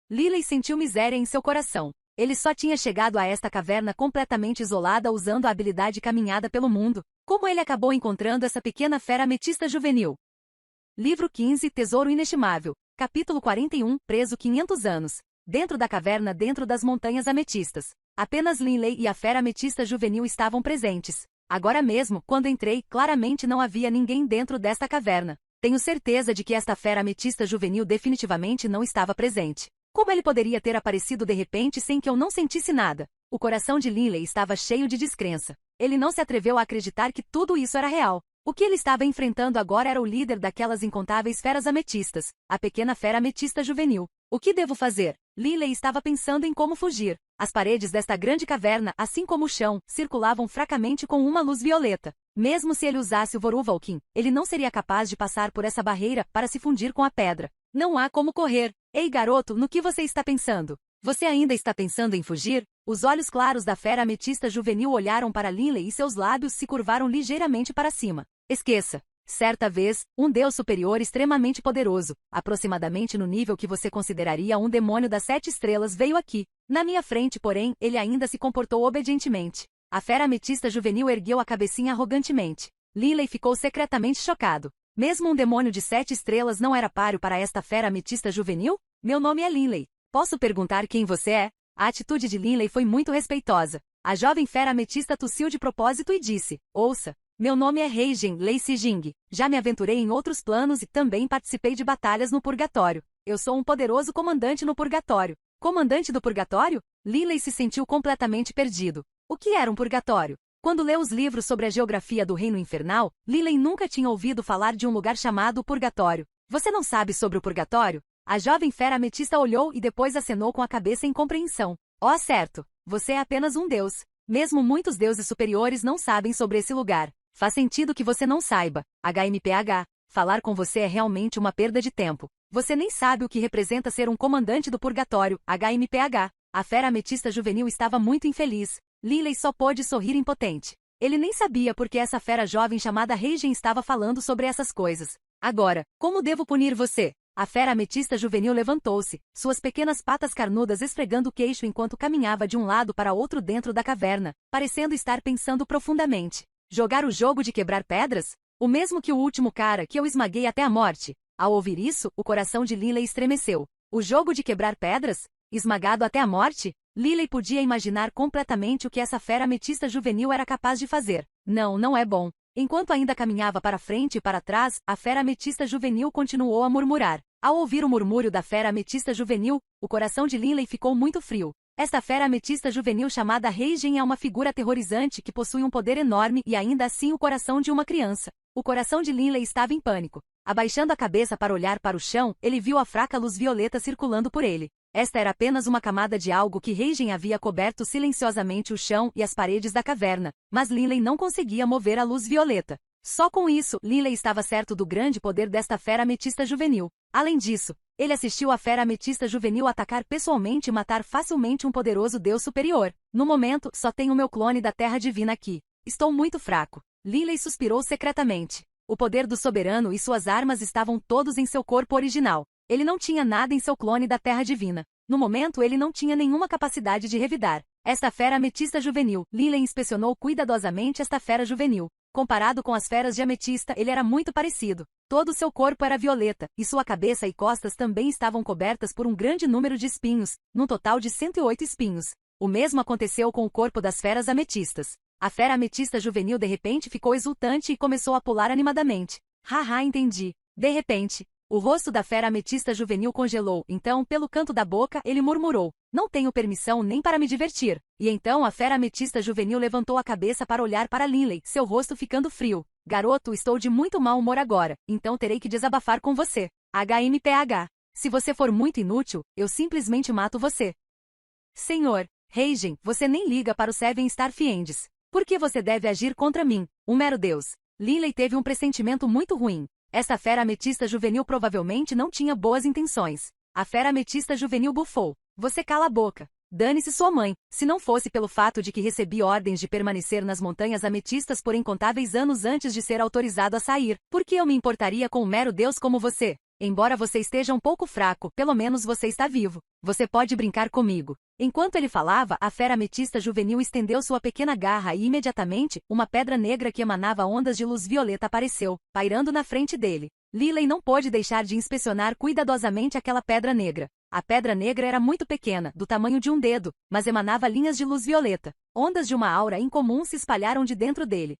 Lilley sentiu miséria em seu coração. Ele só tinha chegado a esta caverna completamente isolada usando a habilidade caminhada pelo mundo. Como ele acabou encontrando essa pequena fera ametista juvenil? Livro 15, Tesouro Inestimável. Capítulo 41, Preso 500 anos. Dentro da caverna dentro das montanhas ametistas. Apenas Lilley e a fera ametista juvenil estavam presentes. Agora mesmo, quando entrei, claramente não havia ninguém dentro desta caverna. Tenho certeza de que esta fera ametista juvenil definitivamente não estava presente. Como ele poderia ter aparecido de repente sem que eu não sentisse nada? O coração de Linley estava cheio de descrença. Ele não se atreveu a acreditar que tudo isso era real. O que ele estava enfrentando agora era o líder daquelas incontáveis feras ametistas, a pequena fera ametista juvenil. O que devo fazer? Linley estava pensando em como fugir. As paredes desta grande caverna, assim como o chão, circulavam fracamente com uma luz violeta. Mesmo se ele usasse o Voruvalkin, ele não seria capaz de passar por essa barreira para se fundir com a pedra. Não há como correr. Ei, garoto, no que você está pensando? Você ainda está pensando em fugir? Os olhos claros da fera ametista juvenil olharam para Linley e seus lábios se curvaram ligeiramente para cima. Esqueça. Certa vez, um deus superior extremamente poderoso, aproximadamente no nível que você consideraria um demônio das 7 estrelas, veio aqui. Na minha frente, porém, ele ainda se comportou obedientemente. A fera ametista juvenil ergueu a cabecinha arrogantemente. Linley ficou secretamente chocado. Mesmo um demônio de 7 estrelas não era páreo para esta fera ametista juvenil? Meu nome é Linley. Posso perguntar quem você é? A atitude de Linley foi muito respeitosa. A jovem fera ametista tossiu de propósito e disse: ouça. Meu nome é Heijin Lacey Jing. Já me aventurei em outros planos e também participei de batalhas no Purgatório. Eu sou um poderoso comandante no Purgatório. Comandante do Purgatório? Linley se sentiu completamente perdido. O que era um Purgatório? Quando leu os livros sobre a geografia do Reino Infernal, Linley nunca tinha ouvido falar de um lugar chamado Purgatório. Você não sabe sobre o Purgatório? A jovem fera ametista olhou e depois acenou com a cabeça em compreensão. Oh, certo. Você é apenas um deus. Mesmo muitos deuses superiores não sabem sobre esse lugar. Faz sentido que você não saiba. HMPH. Falar com você é realmente uma perda de tempo. Você nem sabe o que representa ser um comandante do Purgatório. HMPH. A fera ametista juvenil estava muito infeliz. Linley só pôde sorrir impotente. Ele nem sabia por que essa fera jovem chamada Heijin estava falando sobre essas coisas. Agora, como devo punir você? A fera ametista juvenil levantou-se, suas pequenas patas carnudas esfregando o queixo enquanto caminhava de um lado para outro dentro da caverna, parecendo estar pensando profundamente. Jogar o jogo de quebrar pedras? O mesmo que o último cara que eu esmaguei até a morte. Ao ouvir isso, o coração de Linley estremeceu. O jogo de quebrar pedras? Esmagado até a morte? Linley podia imaginar completamente o que essa fera ametista juvenil era capaz de fazer. Não, não é bom. Enquanto ainda caminhava para frente e para trás, a fera ametista juvenil continuou a murmurar. Ao ouvir o murmúrio da fera ametista juvenil, o coração de Linley ficou muito frio. Esta fera ametista juvenil chamada Heijin é uma figura aterrorizante que possui um poder enorme e ainda assim o coração de uma criança. O coração de Linley estava em pânico. Abaixando a cabeça para olhar para o chão, ele viu a fraca luz violeta circulando por ele. Esta era apenas uma camada de algo que Heijin havia coberto silenciosamente o chão e as paredes da caverna, mas Linley não conseguia mover a luz violeta. Só com isso, Linley estava certo do grande poder desta fera ametista juvenil. Além disso, ele assistiu a fera ametista juvenil atacar pessoalmente e matar facilmente um poderoso deus superior. No momento, só tenho meu clone da Terra Divina aqui. Estou muito fraco. Linley suspirou secretamente. O poder do soberano e suas armas estavam todos em seu corpo original. Ele não tinha nada em seu clone da Terra Divina. No momento ele não tinha nenhuma capacidade de revidar. Esta fera ametista juvenil. Linley inspecionou cuidadosamente esta fera juvenil. Comparado com as feras de ametista, ele era muito parecido. Todo o seu corpo era violeta, e sua cabeça e costas também estavam cobertas por um grande número de espinhos, num total de 108 espinhos. O mesmo aconteceu com o corpo das feras ametistas. A fera ametista juvenil de repente ficou exultante e começou a pular animadamente. Haha, entendi. De repente, o rosto da fera ametista juvenil congelou, então, pelo canto da boca, ele murmurou: não tenho permissão nem para me divertir. E então a fera ametista juvenil levantou a cabeça para olhar para Linley, seu rosto ficando frio. Garoto, estou de muito mau humor agora, então terei que desabafar com você. HMPH. Se você for muito inútil, eu simplesmente mato você. Senhor Heijin, você nem liga para o Seven Star Fiends. Por que você deve agir contra mim, um mero deus? Linley teve um pressentimento muito ruim. Esta fera ametista juvenil provavelmente não tinha boas intenções. A fera ametista juvenil bufou. Você cala a boca. Dane-se sua mãe. Se não fosse pelo fato de que recebi ordens de permanecer nas montanhas ametistas por incontáveis anos antes de ser autorizado a sair, por que eu me importaria com um mero deus como você? Embora você esteja um pouco fraco, pelo menos você está vivo. Você pode brincar comigo. Enquanto ele falava, a fera ametista juvenil estendeu sua pequena garra e imediatamente, uma pedra negra que emanava ondas de luz violeta apareceu, pairando na frente dele. Linley não pôde deixar de inspecionar cuidadosamente aquela pedra negra. A pedra negra era muito pequena, do tamanho de um dedo, mas emanava linhas de luz violeta. Ondas de uma aura incomum se espalharam de dentro dele.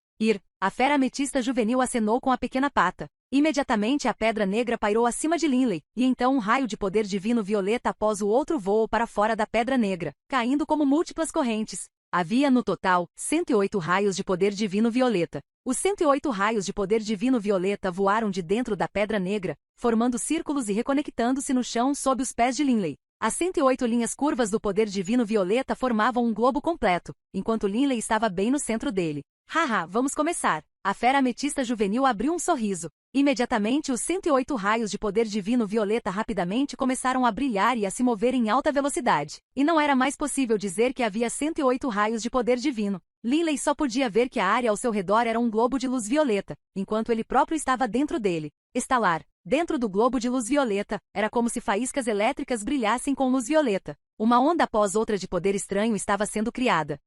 A fera ametista juvenil acenou com a pequena pata. Imediatamente a pedra negra pairou acima de Linley, e então um raio de poder divino violeta após o outro voou para fora da pedra negra, caindo como múltiplas correntes. Havia, no total, 108 raios de poder divino violeta. Os 108 raios de poder divino violeta voaram de dentro da pedra negra, formando círculos e reconectando-se no chão sob os pés de Linley. As 108 linhas curvas do poder divino violeta formavam um globo completo, enquanto Linley estava bem no centro dele. Haha, vamos começar. A fera ametista juvenil abriu um sorriso. Imediatamente os 108 raios de poder divino violeta rapidamente começaram a brilhar e a se mover em alta velocidade. E não era mais possível dizer que havia 108 raios de poder divino. Linley só podia ver que a área ao seu redor era um globo de luz violeta, enquanto ele próprio estava dentro dele. Estalar. Dentro do globo de luz violeta, era como se faíscas elétricas brilhassem com luz violeta. Uma onda após outra de poder estranho estava sendo criada.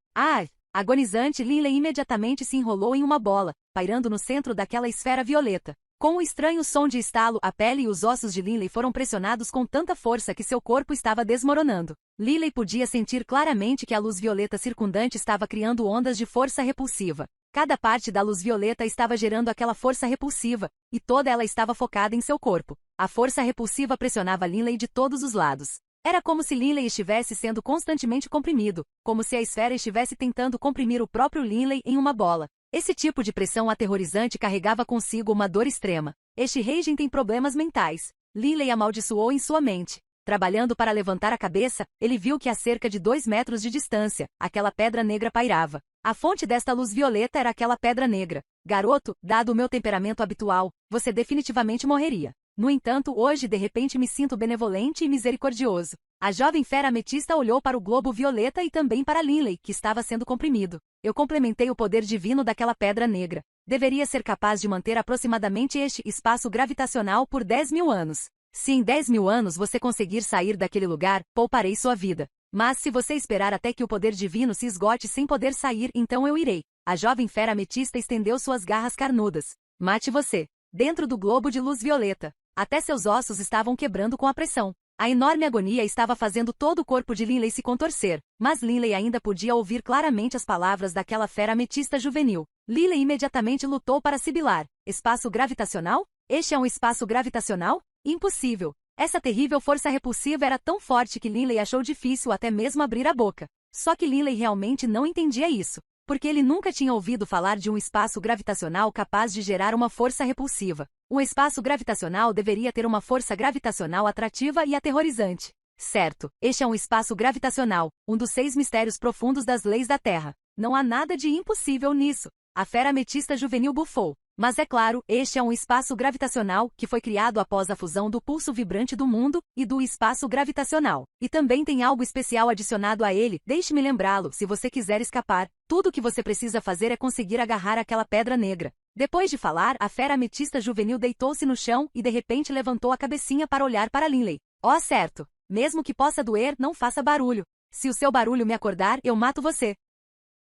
Agonizante, Linley imediatamente se enrolou em uma bola, pairando no centro daquela esfera violeta. Com o estranho som de estalo, a pele e os ossos de Linley foram pressionados com tanta força que seu corpo estava desmoronando. Linley podia sentir claramente que a luz violeta circundante estava criando ondas de força repulsiva. Cada parte da luz violeta estava gerando aquela força repulsiva, e toda ela estava focada em seu corpo. A força repulsiva pressionava Linley de todos os lados. Era como se Linley estivesse sendo constantemente comprimido, como se a esfera estivesse tentando comprimir o próprio Linley em uma bola. Esse tipo de pressão aterrorizante carregava consigo uma dor extrema. Este Reijin tem problemas mentais. Linley amaldiçoou em sua mente. Trabalhando para levantar a cabeça, ele viu que a cerca de 2 metros de distância, aquela pedra negra pairava. A fonte desta luz violeta era aquela pedra negra. Garoto, dado o meu temperamento habitual, você definitivamente morreria. No entanto, hoje de repente me sinto benevolente e misericordioso. A jovem fera ametista olhou para o globo violeta e também para Linley, que estava sendo comprimido. Eu complementei o poder divino daquela pedra negra. Deveria ser capaz de manter aproximadamente este espaço gravitacional por 10.000 anos. Se em 10.000 anos você conseguir sair daquele lugar, pouparei sua vida. Mas se você esperar até que o poder divino se esgote sem poder sair, então eu irei. A jovem fera ametista estendeu suas garras carnudas. Mate você. Dentro do globo de luz violeta. Até seus ossos estavam quebrando com a pressão. A enorme agonia estava fazendo todo o corpo de Linley se contorcer, mas Linley ainda podia ouvir claramente as palavras daquela fera ametista juvenil. Linley imediatamente lutou para sibilar. Espaço gravitacional? Este é um espaço gravitacional? Impossível. Essa terrível força repulsiva era tão forte que Linley achou difícil até mesmo abrir a boca. Só que Linley realmente não entendia isso, porque ele nunca tinha ouvido falar de um espaço gravitacional capaz de gerar uma força repulsiva. Um espaço gravitacional deveria ter uma força gravitacional atrativa e aterrorizante. Certo, este é um espaço gravitacional, um dos 6 mistérios profundos das leis da Terra. Não há nada de impossível nisso. A fera ametista juvenil bufou. Mas é claro, este é um espaço gravitacional que foi criado após a fusão do pulso vibrante do mundo e do espaço gravitacional. E também tem algo especial adicionado a ele, deixe-me lembrá-lo, se você quiser escapar, tudo o que você precisa fazer é conseguir agarrar aquela pedra negra. Depois de falar, a fera ametista juvenil deitou-se no chão e de repente levantou a cabecinha para olhar para Linley. Certo. Mesmo que possa doer, não faça barulho. Se o seu barulho me acordar, eu mato você.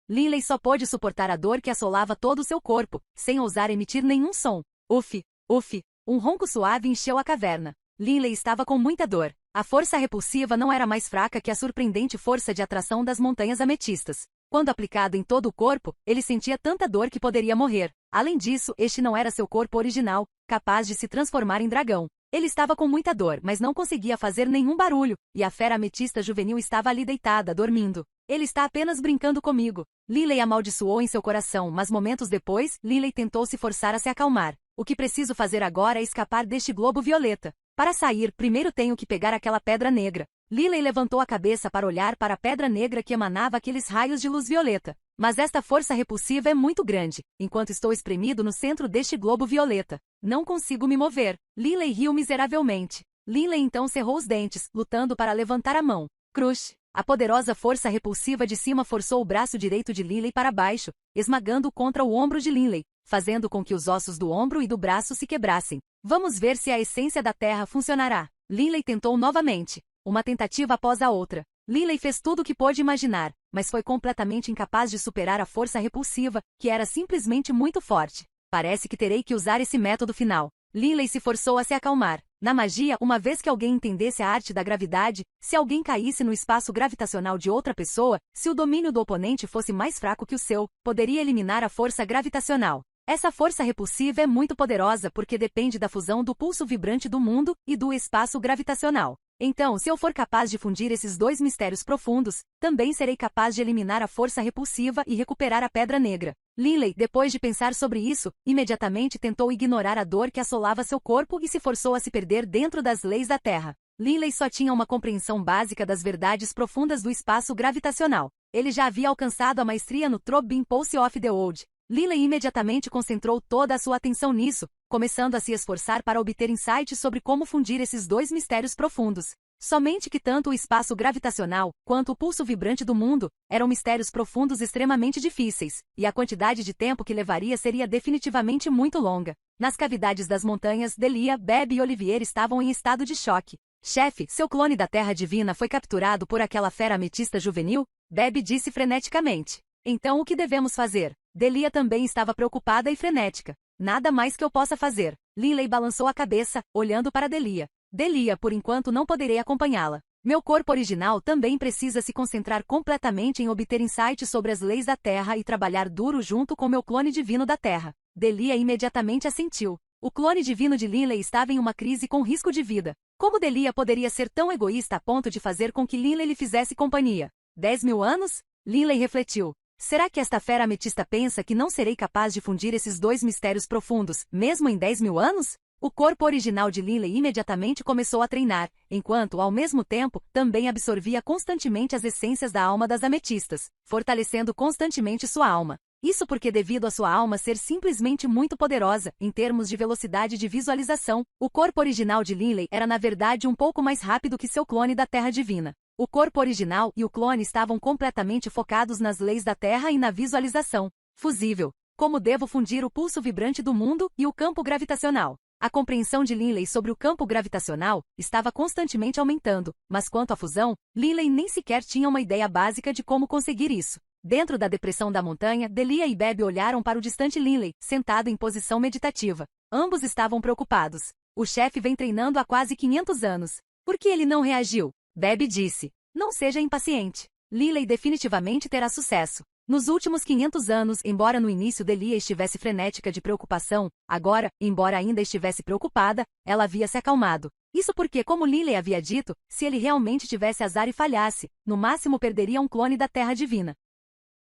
Linley só pôde suportar a dor que assolava todo o seu corpo, sem ousar emitir nenhum som. Uf, uf, um ronco suave encheu a caverna. Linley estava com muita dor. A força repulsiva não era mais fraca que a surpreendente força de atração das montanhas ametistas. Quando aplicado em todo o corpo, ele sentia tanta dor que poderia morrer. Além disso, este não era seu corpo original, capaz de se transformar em dragão. Ele estava com muita dor, mas não conseguia fazer nenhum barulho, e a fera ametista juvenil estava ali deitada, dormindo. Ele está apenas brincando comigo. Linley amaldiçoou em seu coração, mas momentos depois, Linley tentou se forçar a se acalmar. O que preciso fazer agora é escapar deste globo violeta. Para sair, primeiro tenho que pegar aquela pedra negra. Linley levantou a cabeça para olhar para a pedra negra que emanava aqueles raios de luz violeta. Mas esta força repulsiva é muito grande, enquanto estou espremido no centro deste globo violeta. Não consigo me mover. Linley riu miseravelmente. Linley então cerrou os dentes, lutando para levantar a mão. Crush! A poderosa força repulsiva de cima forçou o braço direito de Linley para baixo, esmagando-o contra o ombro de Linley, fazendo com que os ossos do ombro e do braço se quebrassem. Vamos ver se a essência da Terra funcionará. Linley tentou novamente. Uma tentativa após a outra. Linley fez tudo o que pôde imaginar, mas foi completamente incapaz de superar a força repulsiva, que era simplesmente muito forte. Parece que terei que usar esse método final. Linley se forçou a se acalmar. Na magia, uma vez que alguém entendesse a arte da gravidade, se alguém caísse no espaço gravitacional de outra pessoa, se o domínio do oponente fosse mais fraco que o seu, poderia eliminar a força gravitacional. Essa força repulsiva é muito poderosa porque depende da fusão do pulso vibrante do mundo e do espaço gravitacional. Então, se eu for capaz de fundir esses dois mistérios profundos, também serei capaz de eliminar a força repulsiva e recuperar a Pedra Negra. Linley, depois de pensar sobre isso, imediatamente tentou ignorar a dor que assolava seu corpo e se forçou a se perder dentro das leis da Terra. Linley só tinha uma compreensão básica das verdades profundas do espaço gravitacional. Ele já havia alcançado a maestria no Throbbing Pulse of the World. Linley imediatamente concentrou toda a sua atenção nisso, começando a se esforçar para obter insights sobre como fundir esses dois mistérios profundos. Somente que tanto o espaço gravitacional, quanto o pulso vibrante do mundo, eram mistérios profundos extremamente difíceis, e a quantidade de tempo que levaria seria definitivamente muito longa. Nas cavidades das montanhas, Delia, Beb e Olivier estavam em estado de choque. Chefe, seu clone da Terra Divina foi capturado por aquela fera ametista juvenil? Beb disse freneticamente. Então o que devemos fazer? Delia também estava preocupada e frenética. Nada mais que eu possa fazer. Linley balançou a cabeça, olhando para Delia. Delia, por enquanto não poderei acompanhá-la. Meu corpo original também precisa se concentrar completamente em obter insights sobre as leis da Terra e trabalhar duro junto com meu clone divino da Terra. Delia imediatamente assentiu. O clone divino de Linley estava em uma crise com risco de vida. Como Delia poderia ser tão egoísta a ponto de fazer com que Linley lhe fizesse companhia? 10.000 anos? Linley refletiu. Será que esta fera ametista pensa que não serei capaz de fundir esses dois mistérios profundos, mesmo em 10.000 anos? O corpo original de Linley imediatamente começou a treinar, enquanto, ao mesmo tempo, também absorvia constantemente as essências da alma das ametistas, fortalecendo constantemente sua alma. Isso porque, devido a sua alma ser simplesmente muito poderosa, em termos de velocidade de visualização, o corpo original de Linley era na verdade um pouco mais rápido que seu clone da Terra Divina. O corpo original e o clone estavam completamente focados nas leis da Terra e na visualização. Fusível. Como devo fundir o pulso vibrante do mundo e o campo gravitacional? A compreensão de Linley sobre o campo gravitacional estava constantemente aumentando, mas quanto à fusão, Linley nem sequer tinha uma ideia básica de como conseguir isso. Dentro da depressão da montanha, Delia e Beb olharam para o distante Linley, sentado em posição meditativa. Ambos estavam preocupados. O chefe vem treinando há quase 500 anos. Por que ele não reagiu? Beb disse. Não seja impaciente. Linley definitivamente terá sucesso. Nos últimos 500 anos, embora no início Delia estivesse frenética de preocupação, agora, embora ainda estivesse preocupada, ela havia se acalmado. Isso porque, como Linley havia dito, se ele realmente tivesse azar e falhasse, no máximo perderia um clone da Terra Divina.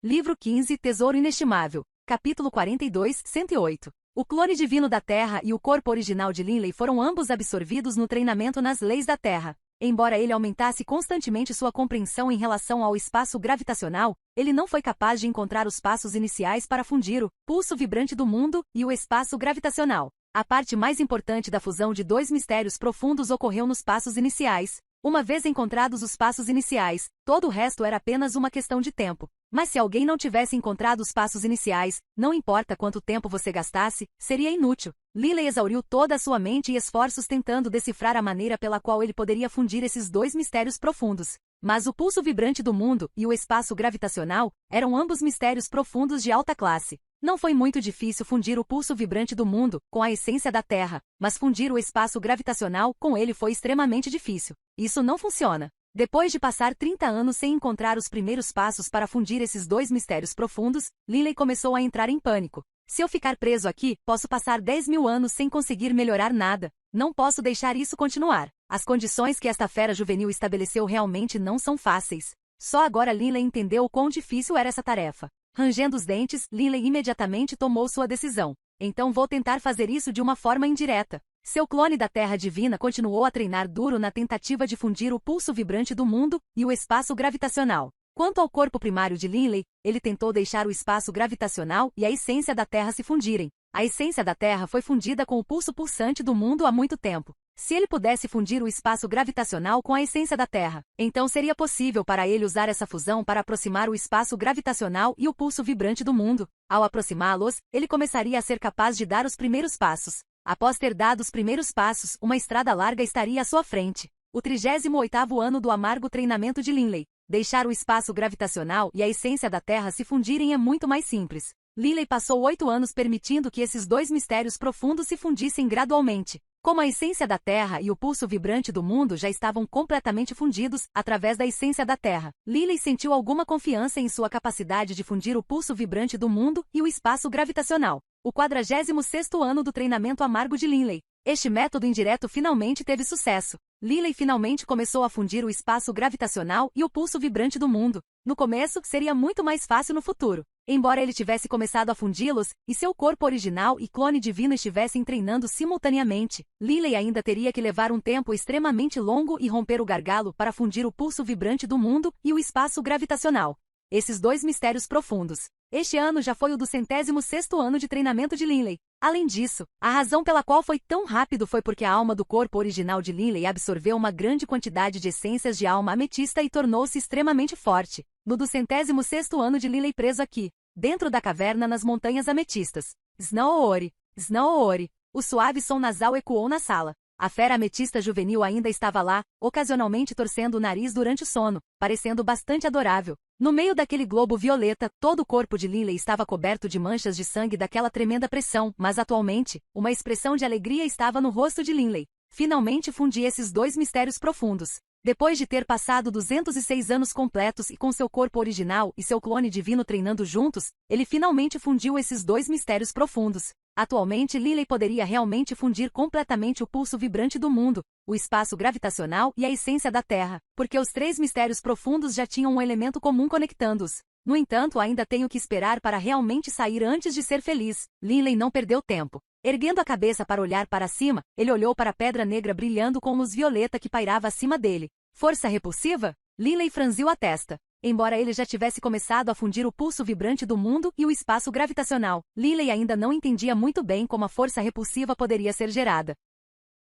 Livro 15, Tesouro Inestimável. Capítulo 42, 108. O clone divino da Terra e o corpo original de Linley foram ambos absorvidos no treinamento nas leis da Terra. Embora ele aumentasse constantemente sua compreensão em relação ao espaço gravitacional, ele não foi capaz de encontrar os passos iniciais para fundir o pulso vibrante do mundo e o espaço gravitacional. A parte mais importante da fusão de dois mistérios profundos ocorreu nos passos iniciais. Uma vez encontrados os passos iniciais, todo o resto era apenas uma questão de tempo. Mas se alguém não tivesse encontrado os passos iniciais, não importa quanto tempo você gastasse, seria inútil. Linley exauriu toda a sua mente e esforços tentando decifrar a maneira pela qual ele poderia fundir esses dois mistérios profundos. Mas o pulso vibrante do mundo e o espaço gravitacional eram ambos mistérios profundos de alta classe. Não foi muito difícil fundir o pulso vibrante do mundo com a essência da Terra, mas fundir o espaço gravitacional com ele foi extremamente difícil. Isso não funciona. Depois de passar 30 anos sem encontrar os primeiros passos para fundir esses dois mistérios profundos, Linley começou a entrar em pânico. Se eu ficar preso aqui, posso passar 10.000 anos sem conseguir melhorar nada. Não posso deixar isso continuar. As condições que esta fera juvenil estabeleceu realmente não são fáceis. Só agora Linley entendeu o quão difícil era essa tarefa. Rangendo os dentes, Linley imediatamente tomou sua decisão. Então vou tentar fazer isso de uma forma indireta. Seu clone da Terra Divina continuou a treinar duro na tentativa de fundir o pulso vibrante do mundo e o espaço gravitacional. Quanto ao corpo primário de Linley, ele tentou deixar o espaço gravitacional e a essência da Terra se fundirem. A essência da Terra foi fundida com o pulso pulsante do mundo há muito tempo. Se ele pudesse fundir o espaço gravitacional com a essência da Terra, então seria possível para ele usar essa fusão para aproximar o espaço gravitacional e o pulso vibrante do mundo. Ao aproximá-los, ele começaria a ser capaz de dar os primeiros passos. Após ter dado os primeiros passos, uma estrada larga estaria à sua frente. O 38º ano do amargo treinamento de Linley. Deixar o espaço gravitacional e a essência da Terra se fundirem é muito mais simples. Linley passou 8 anos permitindo que esses dois mistérios profundos se fundissem gradualmente. Como a essência da Terra e o pulso vibrante do mundo já estavam completamente fundidos através da essência da Terra, Lilith sentiu alguma confiança em sua capacidade de fundir o pulso vibrante do mundo e o espaço gravitacional. O 46º ano do treinamento amargo de Lilith. Este método indireto finalmente teve sucesso. Lilith finalmente começou a fundir o espaço gravitacional e o pulso vibrante do mundo. No começo, seria muito mais fácil no futuro. Embora ele tivesse começado a fundi-los, e seu corpo original e clone divino estivessem treinando simultaneamente, Lilith ainda teria que levar um tempo extremamente longo e romper o gargalo para fundir o pulso vibrante do mundo e o espaço gravitacional. Esses dois mistérios profundos. Este ano já foi o do 106º ano de treinamento de Lilith. Além disso, a razão pela qual foi tão rápido foi porque a alma do corpo original de Lilith absorveu uma grande quantidade de essências de alma ametista e tornou-se extremamente forte. No do 106º ano de Lilith preso aqui, dentro da caverna nas montanhas ametistas. Snaoori, Snaoori. O suave som nasal ecoou na sala. A fera ametista juvenil ainda estava lá, ocasionalmente torcendo o nariz durante o sono, parecendo bastante adorável. No meio daquele globo violeta, todo o corpo de Lilith estava coberto de manchas de sangue daquela tremenda pressão, mas atualmente, uma expressão de alegria estava no rosto de Lilith. Finalmente fundi esses dois mistérios profundos. Depois de ter passado 206 anos completos e com seu corpo original e seu clone divino treinando juntos, ele finalmente fundiu esses dois mistérios profundos. Atualmente Lilith poderia realmente fundir completamente o pulso vibrante do mundo, o espaço gravitacional e a essência da Terra, porque os três mistérios profundos já tinham um elemento comum conectando-os. No entanto, ainda tenho que esperar para realmente sair antes de ser feliz. Lilith não perdeu tempo. Erguendo a cabeça para olhar para cima, ele olhou para a pedra negra brilhando com luz violeta que pairava acima dele. Força repulsiva? Lilith franziu a testa. Embora ele já tivesse começado a fundir o pulso vibrante do mundo e o espaço gravitacional, Lilith ainda não entendia muito bem como a força repulsiva poderia ser gerada.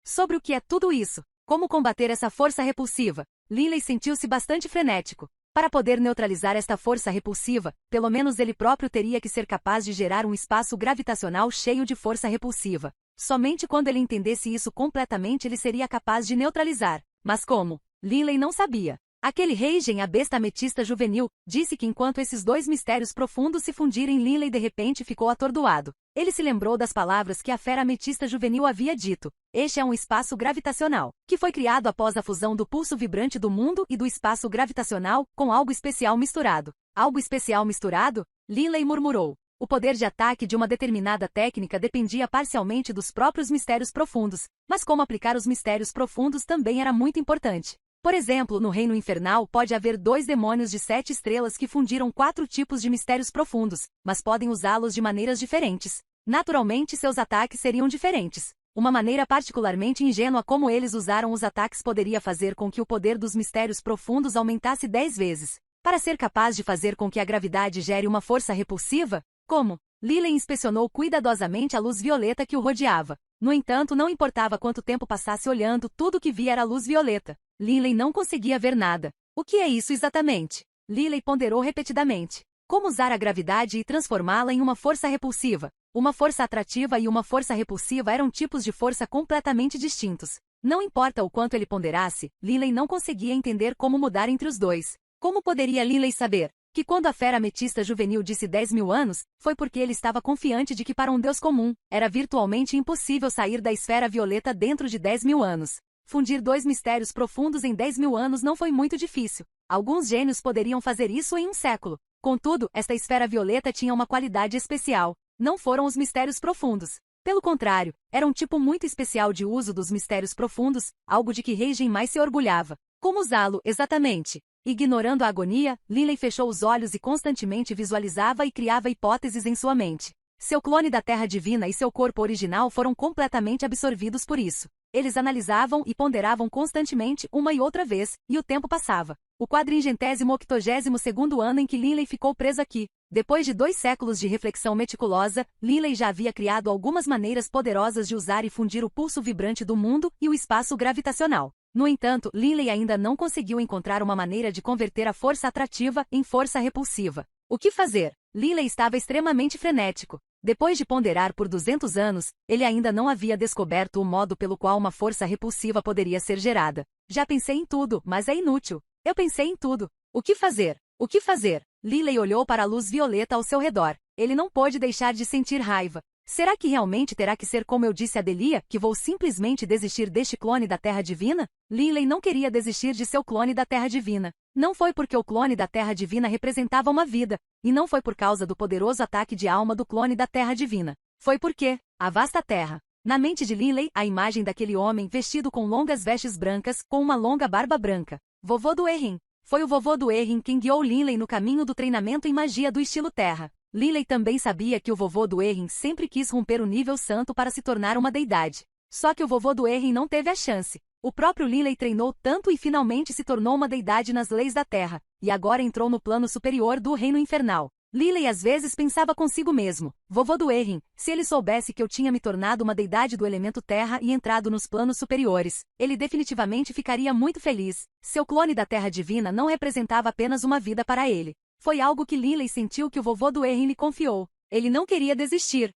Sobre o que é tudo isso? Como combater essa força repulsiva? Lilith sentiu-se bastante frenético. Para poder neutralizar esta força repulsiva, pelo menos ele próprio teria que ser capaz de gerar um espaço gravitacional cheio de força repulsiva. Somente quando ele entendesse isso completamente ele seria capaz de neutralizar. Mas como? Lilith não sabia. Aquele Reigen, a besta ametista juvenil, disse que enquanto esses dois mistérios profundos se fundirem, Lilith de repente ficou atordoado. Ele se lembrou das palavras que a fera ametista juvenil havia dito. Este é um espaço gravitacional, que foi criado após a fusão do pulso vibrante do mundo e do espaço gravitacional, com algo especial misturado. Algo especial misturado? Lilith murmurou. O poder de ataque de uma determinada técnica dependia parcialmente dos próprios mistérios profundos, mas como aplicar os mistérios profundos também era muito importante. Por exemplo, no reino infernal pode haver 2 demônios de 7 estrelas que fundiram 4 tipos de mistérios profundos, mas podem usá-los de maneiras diferentes. Naturalmente, seus ataques seriam diferentes. Uma maneira particularmente ingênua como eles usaram os ataques poderia fazer com que o poder dos mistérios profundos aumentasse 10 vezes. Para ser capaz de fazer com que a gravidade gere uma força repulsiva? Como? Lilith inspecionou cuidadosamente a luz violeta que o rodeava. No entanto, não importava quanto tempo passasse olhando, tudo o que via era luz violeta. Lilith não conseguia ver nada. O que é isso exatamente? Lilith ponderou repetidamente. Como usar a gravidade e transformá-la em uma força repulsiva? Uma força atrativa e uma força repulsiva eram tipos de força completamente distintos. Não importa o quanto ele ponderasse, Lilith não conseguia entender como mudar entre os dois. Como poderia Lilith saber que quando a fera ametista juvenil disse 10.000 anos, foi porque ele estava confiante de que para um deus comum, era virtualmente impossível sair da esfera violeta dentro de 10.000 anos. Fundir 2 mistérios profundos em 10.000 anos não foi muito difícil. Alguns gênios poderiam fazer isso em um século. Contudo, esta esfera violeta tinha uma qualidade especial. Não foram os mistérios profundos. Pelo contrário, era um tipo muito especial de uso dos mistérios profundos, algo de que Reigen mais se orgulhava. Como usá-lo, exatamente? Ignorando a agonia, Lilith fechou os olhos e constantemente visualizava e criava hipóteses em sua mente. Seu clone da Terra Divina e seu corpo original foram completamente absorvidos por isso. Eles analisavam e ponderavam constantemente uma e outra vez, e o tempo passava. O 482º ano em que Lilith ficou presa aqui. Depois de 2 séculos de reflexão meticulosa, Lilith já havia criado algumas maneiras poderosas de usar e fundir o pulso vibrante do mundo e o espaço gravitacional. No entanto, Lilith ainda não conseguiu encontrar uma maneira de converter a força atrativa em força repulsiva. O que fazer? Lilith estava extremamente frenético. Depois de ponderar por 200 anos, ele ainda não havia descoberto o modo pelo qual uma força repulsiva poderia ser gerada. Já pensei em tudo, mas é inútil. Eu pensei em tudo. O que fazer? O que fazer? Lilith olhou para a luz violeta ao seu redor. Ele não pôde deixar de sentir raiva. Será que realmente terá que ser como eu disse a Delia, que vou simplesmente desistir deste clone da Terra Divina? Linley não queria desistir de seu clone da Terra Divina. Não foi porque o clone da Terra Divina representava uma vida, e não foi por causa do poderoso ataque de alma do clone da Terra Divina. Foi porque, a vasta Terra. Na mente de Linley, a imagem daquele homem vestido com longas vestes brancas, com uma longa barba branca. Vovô do Erin. Foi o vovô do Erin quem guiou Linley no caminho do treinamento em magia do estilo Terra. Linley também sabia que o vovô do Erin sempre quis romper o nível santo para se tornar uma deidade. Só que o vovô do Erin não teve a chance. O próprio Linley treinou tanto e finalmente se tornou uma deidade nas leis da Terra, e agora entrou no plano superior do reino infernal. Linley às vezes pensava consigo mesmo, vovô do Erin, se ele soubesse que eu tinha me tornado uma deidade do elemento terra e entrado nos planos superiores, ele definitivamente ficaria muito feliz. Seu clone da Terra Divina não representava apenas uma vida para ele. Foi algo que Linley sentiu que o vovô do Erin lhe confiou. Ele não queria desistir.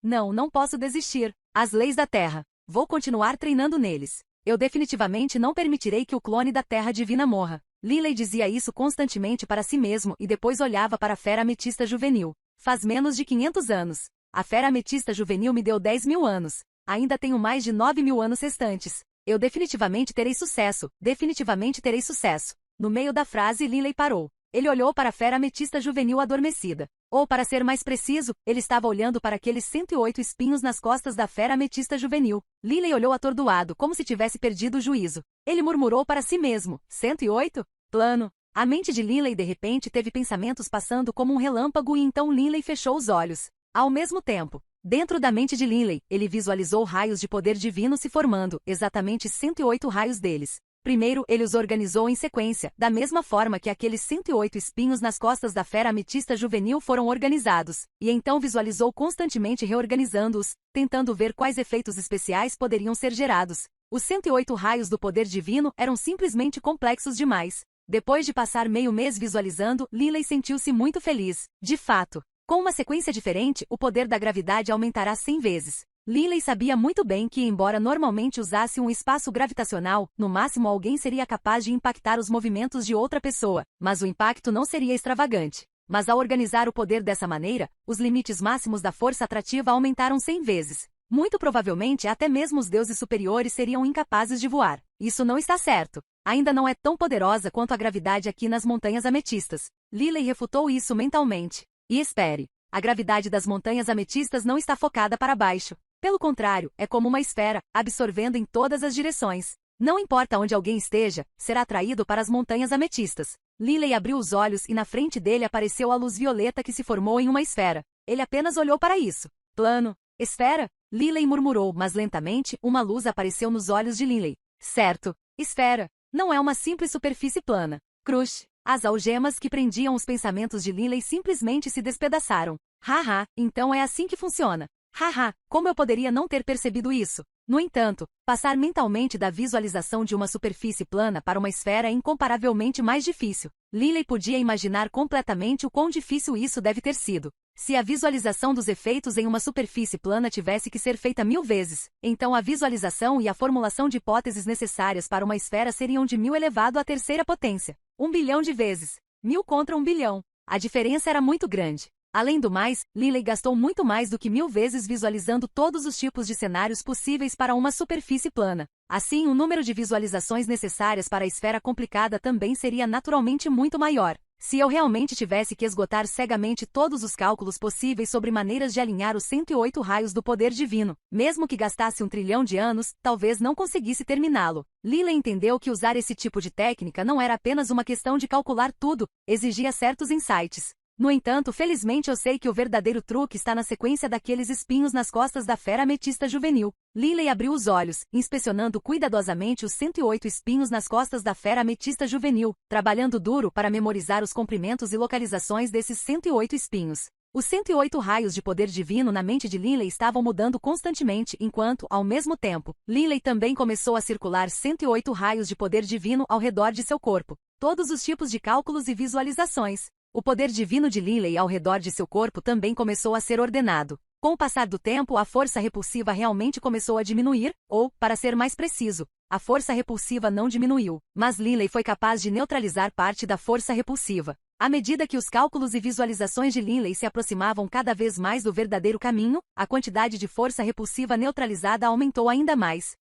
Não posso desistir. As leis da Terra. Vou continuar treinando neles. Eu definitivamente não permitirei que o clone da Terra Divina morra. Linley dizia isso constantemente para si mesmo e depois olhava para a fera ametista juvenil. Faz menos de 500 anos. A fera ametista juvenil me deu 10.000 anos. Ainda tenho mais de 9.000 anos restantes. Eu definitivamente terei sucesso. Definitivamente terei sucesso. No meio da frase, Linley parou. Ele olhou para a fera ametista juvenil adormecida. Ou, para ser mais preciso, ele estava olhando para aqueles 108 espinhos nas costas da fera ametista juvenil. Linley olhou atordoado, como se tivesse perdido o juízo. Ele murmurou para si mesmo, 108? Plano. A mente de Linley de repente teve pensamentos passando como um relâmpago e então Linley fechou os olhos. Ao mesmo tempo, dentro da mente de Linley, ele visualizou raios de poder divino se formando, exatamente 108 raios deles. Primeiro, ele os organizou em sequência, da mesma forma que aqueles 108 espinhos nas costas da fera ametista juvenil foram organizados, e então visualizou constantemente reorganizando-os, tentando ver quais efeitos especiais poderiam ser gerados. Os 108 raios do poder divino eram simplesmente complexos demais. Depois de passar meio mês visualizando, Linley sentiu-se muito feliz. De fato, com uma sequência diferente, o poder da gravidade aumentará 100 vezes. Linley sabia muito bem que, embora normalmente usasse um espaço gravitacional, no máximo alguém seria capaz de impactar os movimentos de outra pessoa, mas o impacto não seria extravagante. Mas ao organizar o poder dessa maneira, os limites máximos da força atrativa aumentaram 100 vezes. Muito provavelmente até mesmo os deuses superiores seriam incapazes de voar. Isso não está certo. Ainda não é tão poderosa quanto a gravidade aqui nas Montanhas Ametistas. Linley refutou isso mentalmente. E espere. A gravidade das Montanhas Ametistas não está focada para baixo. Pelo contrário, é como uma esfera, absorvendo em todas as direções. Não importa onde alguém esteja, será atraído para as Montanhas Ametistas. Linley abriu os olhos e na frente dele apareceu a luz violeta que se formou em uma esfera. Ele apenas olhou para isso. Plano. Esfera? Linley murmurou, mas lentamente, uma luz apareceu nos olhos de Linley. Certo. Esfera. Não é uma simples superfície plana. Crush. As algemas que prendiam os pensamentos de Linley simplesmente se despedaçaram. Haha, então é assim que funciona. Haha, como eu poderia não ter percebido isso? No entanto, passar mentalmente da visualização de uma superfície plana para uma esfera é incomparavelmente mais difícil. Linley podia imaginar completamente o quão difícil isso deve ter sido. Se a visualização dos efeitos em uma superfície plana tivesse que ser feita 1000 vezes, então a visualização e a formulação de hipóteses necessárias para uma esfera seriam de 1000 elevado à terceira potência. 1 bilhão de vezes. 1000 contra 1 bilhão. A diferença era muito grande. Além do mais, Linley gastou muito mais do que 1000 vezes visualizando todos os tipos de cenários possíveis para uma superfície plana. Assim, o número de visualizações necessárias para a esfera complicada também seria naturalmente muito maior. Se eu realmente tivesse que esgotar cegamente todos os cálculos possíveis sobre maneiras de alinhar os 108 raios do poder divino, mesmo que gastasse 1 trilhão de anos, talvez não conseguisse terminá-lo. Linley entendeu que usar esse tipo de técnica não era apenas uma questão de calcular tudo, exigia certos insights. No entanto, felizmente eu sei que o verdadeiro truque está na sequência daqueles espinhos nas costas da fera ametista juvenil. Linley abriu os olhos, inspecionando cuidadosamente os 108 espinhos nas costas da fera ametista juvenil, trabalhando duro para memorizar os comprimentos e localizações desses 108 espinhos. Os 108 raios de poder divino na mente de Linley estavam mudando constantemente enquanto, ao mesmo tempo, Linley também começou a circular 108 raios de poder divino ao redor de seu corpo. Todos os tipos de cálculos e visualizações. O poder divino de Linley ao redor de seu corpo também começou a ser ordenado. Com o passar do tempo, a força repulsiva realmente começou a diminuir, ou, para ser mais preciso, a força repulsiva não diminuiu, mas Linley foi capaz de neutralizar parte da força repulsiva. À medida que os cálculos e visualizações de Linley se aproximavam cada vez mais do verdadeiro caminho, a quantidade de força repulsiva neutralizada aumentou ainda mais.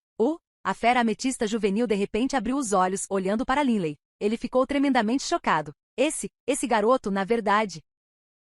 A fera ametista juvenil de repente abriu os olhos, olhando para Linley. Ele ficou tremendamente chocado. Esse garoto, na verdade...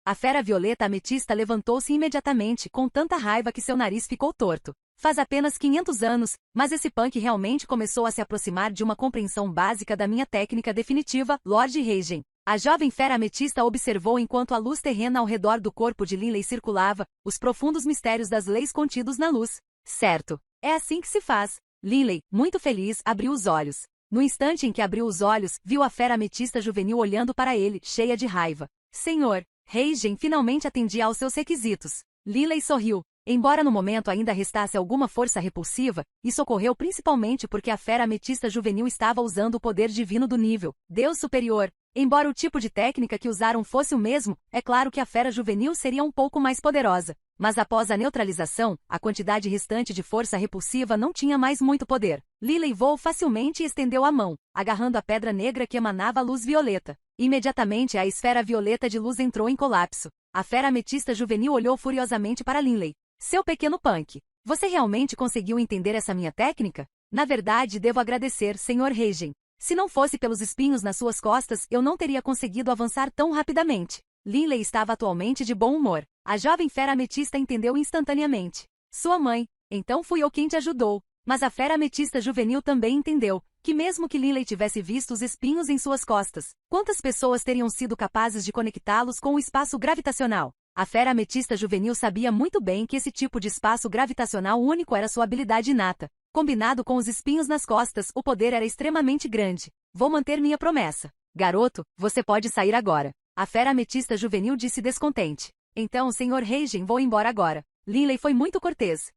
A fera violeta ametista levantou-se imediatamente, com tanta raiva que seu nariz ficou torto. Faz apenas 500 anos, mas esse punk realmente começou a se aproximar de uma compreensão básica da minha técnica definitiva, Lord Raiden. A jovem fera ametista observou enquanto a luz terrena ao redor do corpo de Linley circulava, os profundos mistérios das leis contidos na luz. Certo. É assim que se faz. Linley, muito feliz, abriu os olhos. No instante em que abriu os olhos, viu a fera ametista juvenil olhando para ele, cheia de raiva. Senhor, Raiden finalmente atendia aos seus requisitos. Linley sorriu. Embora no momento ainda restasse alguma força repulsiva, isso ocorreu principalmente porque a fera ametista juvenil estava usando o poder divino do nível Deus superior. Embora o tipo de técnica que usaram fosse o mesmo, é claro que a fera juvenil seria um pouco mais poderosa. Mas após a neutralização, a quantidade restante de força repulsiva não tinha mais muito poder. Linley voou facilmente e estendeu a mão, agarrando a pedra negra que emanava luz violeta. Imediatamente a esfera violeta de luz entrou em colapso. A fera ametista juvenil olhou furiosamente para Linley. Seu pequeno punk, você realmente conseguiu entender essa minha técnica? Na verdade, devo agradecer, Sr. Raiden. Se não fosse pelos espinhos nas suas costas, eu não teria conseguido avançar tão rapidamente. Linley estava atualmente de bom humor. A jovem fera ametista entendeu instantaneamente. Sua mãe, então fui eu quem te ajudou. Mas a fera ametista juvenil também entendeu que mesmo que Linley tivesse visto os espinhos em suas costas, quantas pessoas teriam sido capazes de conectá-los com o espaço gravitacional? A fera ametista juvenil sabia muito bem que esse tipo de espaço gravitacional único era sua habilidade inata. Combinado com os espinhos nas costas, o poder era extremamente grande. Vou manter minha promessa. Garoto, você pode sair agora. A fera ametista juvenil disse descontente. Então, Sr. Raiden, vou embora agora. Linley foi muito cortês.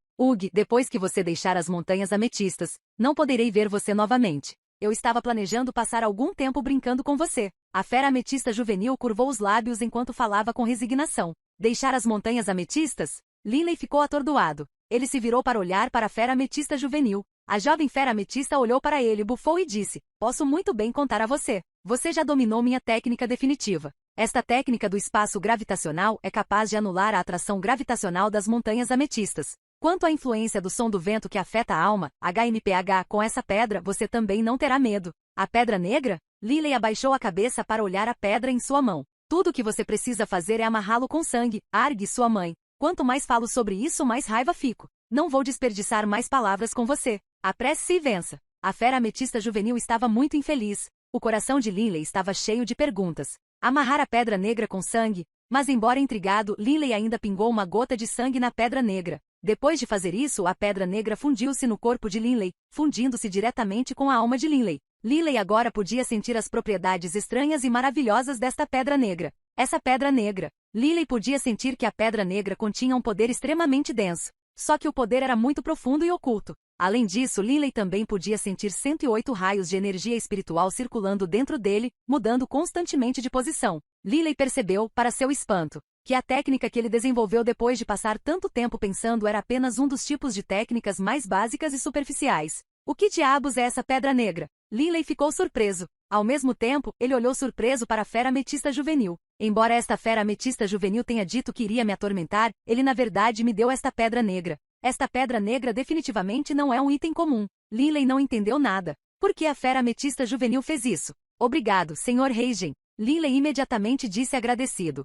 Depois que você deixar as montanhas ametistas, não poderei ver você novamente. Eu estava planejando passar algum tempo brincando com você. A fera ametista juvenil curvou os lábios enquanto falava com resignação. Deixar as montanhas ametistas? Linley ficou atordoado. Ele se virou para olhar para a fera ametista juvenil. A jovem fera ametista olhou para ele, bufou e disse: Posso muito bem contar a você. Você já dominou minha técnica definitiva. Esta técnica do espaço gravitacional é capaz de anular a atração gravitacional das montanhas ametistas. Quanto à influência do som do vento que afeta a alma, HMPH, com essa pedra você também não terá medo. A pedra negra? Linley abaixou a cabeça para olhar a pedra em sua mão. Tudo o que você precisa fazer é amarrá-lo com sangue. Argue sua mãe. Quanto mais falo sobre isso, mais raiva fico. Não vou desperdiçar mais palavras com você. Apresse-se e vença. A fera ametista juvenil estava muito infeliz. O coração de Linley estava cheio de perguntas. Amarrar a pedra negra com sangue? Mas embora intrigado, Linley ainda pingou uma gota de sangue na pedra negra. Depois de fazer isso, a pedra negra fundiu-se no corpo de Linley, fundindo-se diretamente com a alma de Linley. Linley agora podia sentir as propriedades estranhas e maravilhosas desta pedra negra. Essa pedra negra. Linley podia sentir que a pedra negra continha um poder extremamente denso. Só que o poder era muito profundo e oculto. Além disso, Linley também podia sentir 108 raios de energia espiritual circulando dentro dele, mudando constantemente de posição. Linley percebeu, para seu espanto, que a técnica que ele desenvolveu depois de passar tanto tempo pensando era apenas um dos tipos de técnicas mais básicas e superficiais. O que diabos é essa pedra negra? Linley ficou surpreso. Ao mesmo tempo, ele olhou surpreso para a fera ametista juvenil. Embora esta fera ametista juvenil tenha dito que iria me atormentar, ele na verdade me deu esta pedra negra. Esta pedra negra definitivamente não é um item comum. Linley não entendeu nada. Por que a fera ametista juvenil fez isso? Obrigado, Sr. Raiden. Linley imediatamente disse agradecido.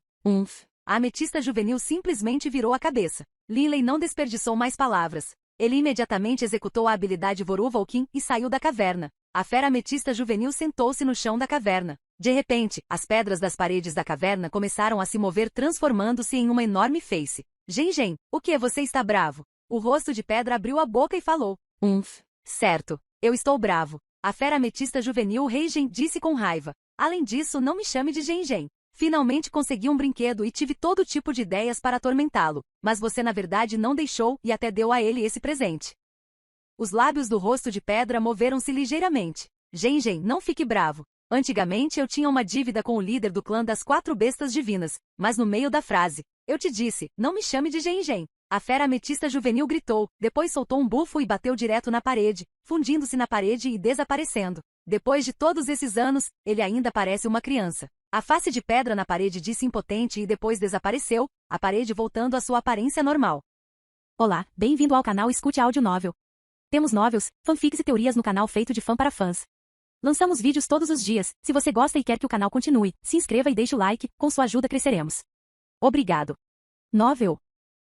A ametista juvenil simplesmente virou a cabeça. Linley não desperdiçou mais palavras. Ele imediatamente executou a habilidade Voruvalkin e saiu da caverna. A fera ametista juvenil sentou-se no chão da caverna. De repente, as pedras das paredes da caverna começaram a se mover, transformando-se em uma enorme face. Gen, o que? Você está bravo? O rosto de pedra abriu a boca e falou. Certo, eu estou bravo. A fera ametista juvenil Raiden disse com raiva. Além disso, não me chame de Gen. Finalmente consegui um brinquedo e tive todo tipo de ideias para atormentá-lo, mas você na verdade não deixou e até deu a ele esse presente. Os lábios do rosto de pedra moveram-se ligeiramente. Gen, não fique bravo. Antigamente eu tinha uma dívida com o líder do clã das 4 bestas divinas, mas no meio da frase, eu te disse, não me chame de Gen. A fera ametista juvenil gritou, depois soltou um bufo e bateu direto na parede, fundindo-se na parede e desaparecendo. Depois de todos esses anos, ele ainda parece uma criança. A face de pedra na parede disse impotente e depois desapareceu, a parede voltando à sua aparência normal. Olá, bem-vindo ao canal Escute Áudio Novel. Temos novels, fanfics e teorias no canal feito de fã para fãs. Lançamos vídeos todos os dias, se você gosta e quer que o canal continue, se inscreva e deixe o like, com sua ajuda cresceremos. Obrigado. Novel.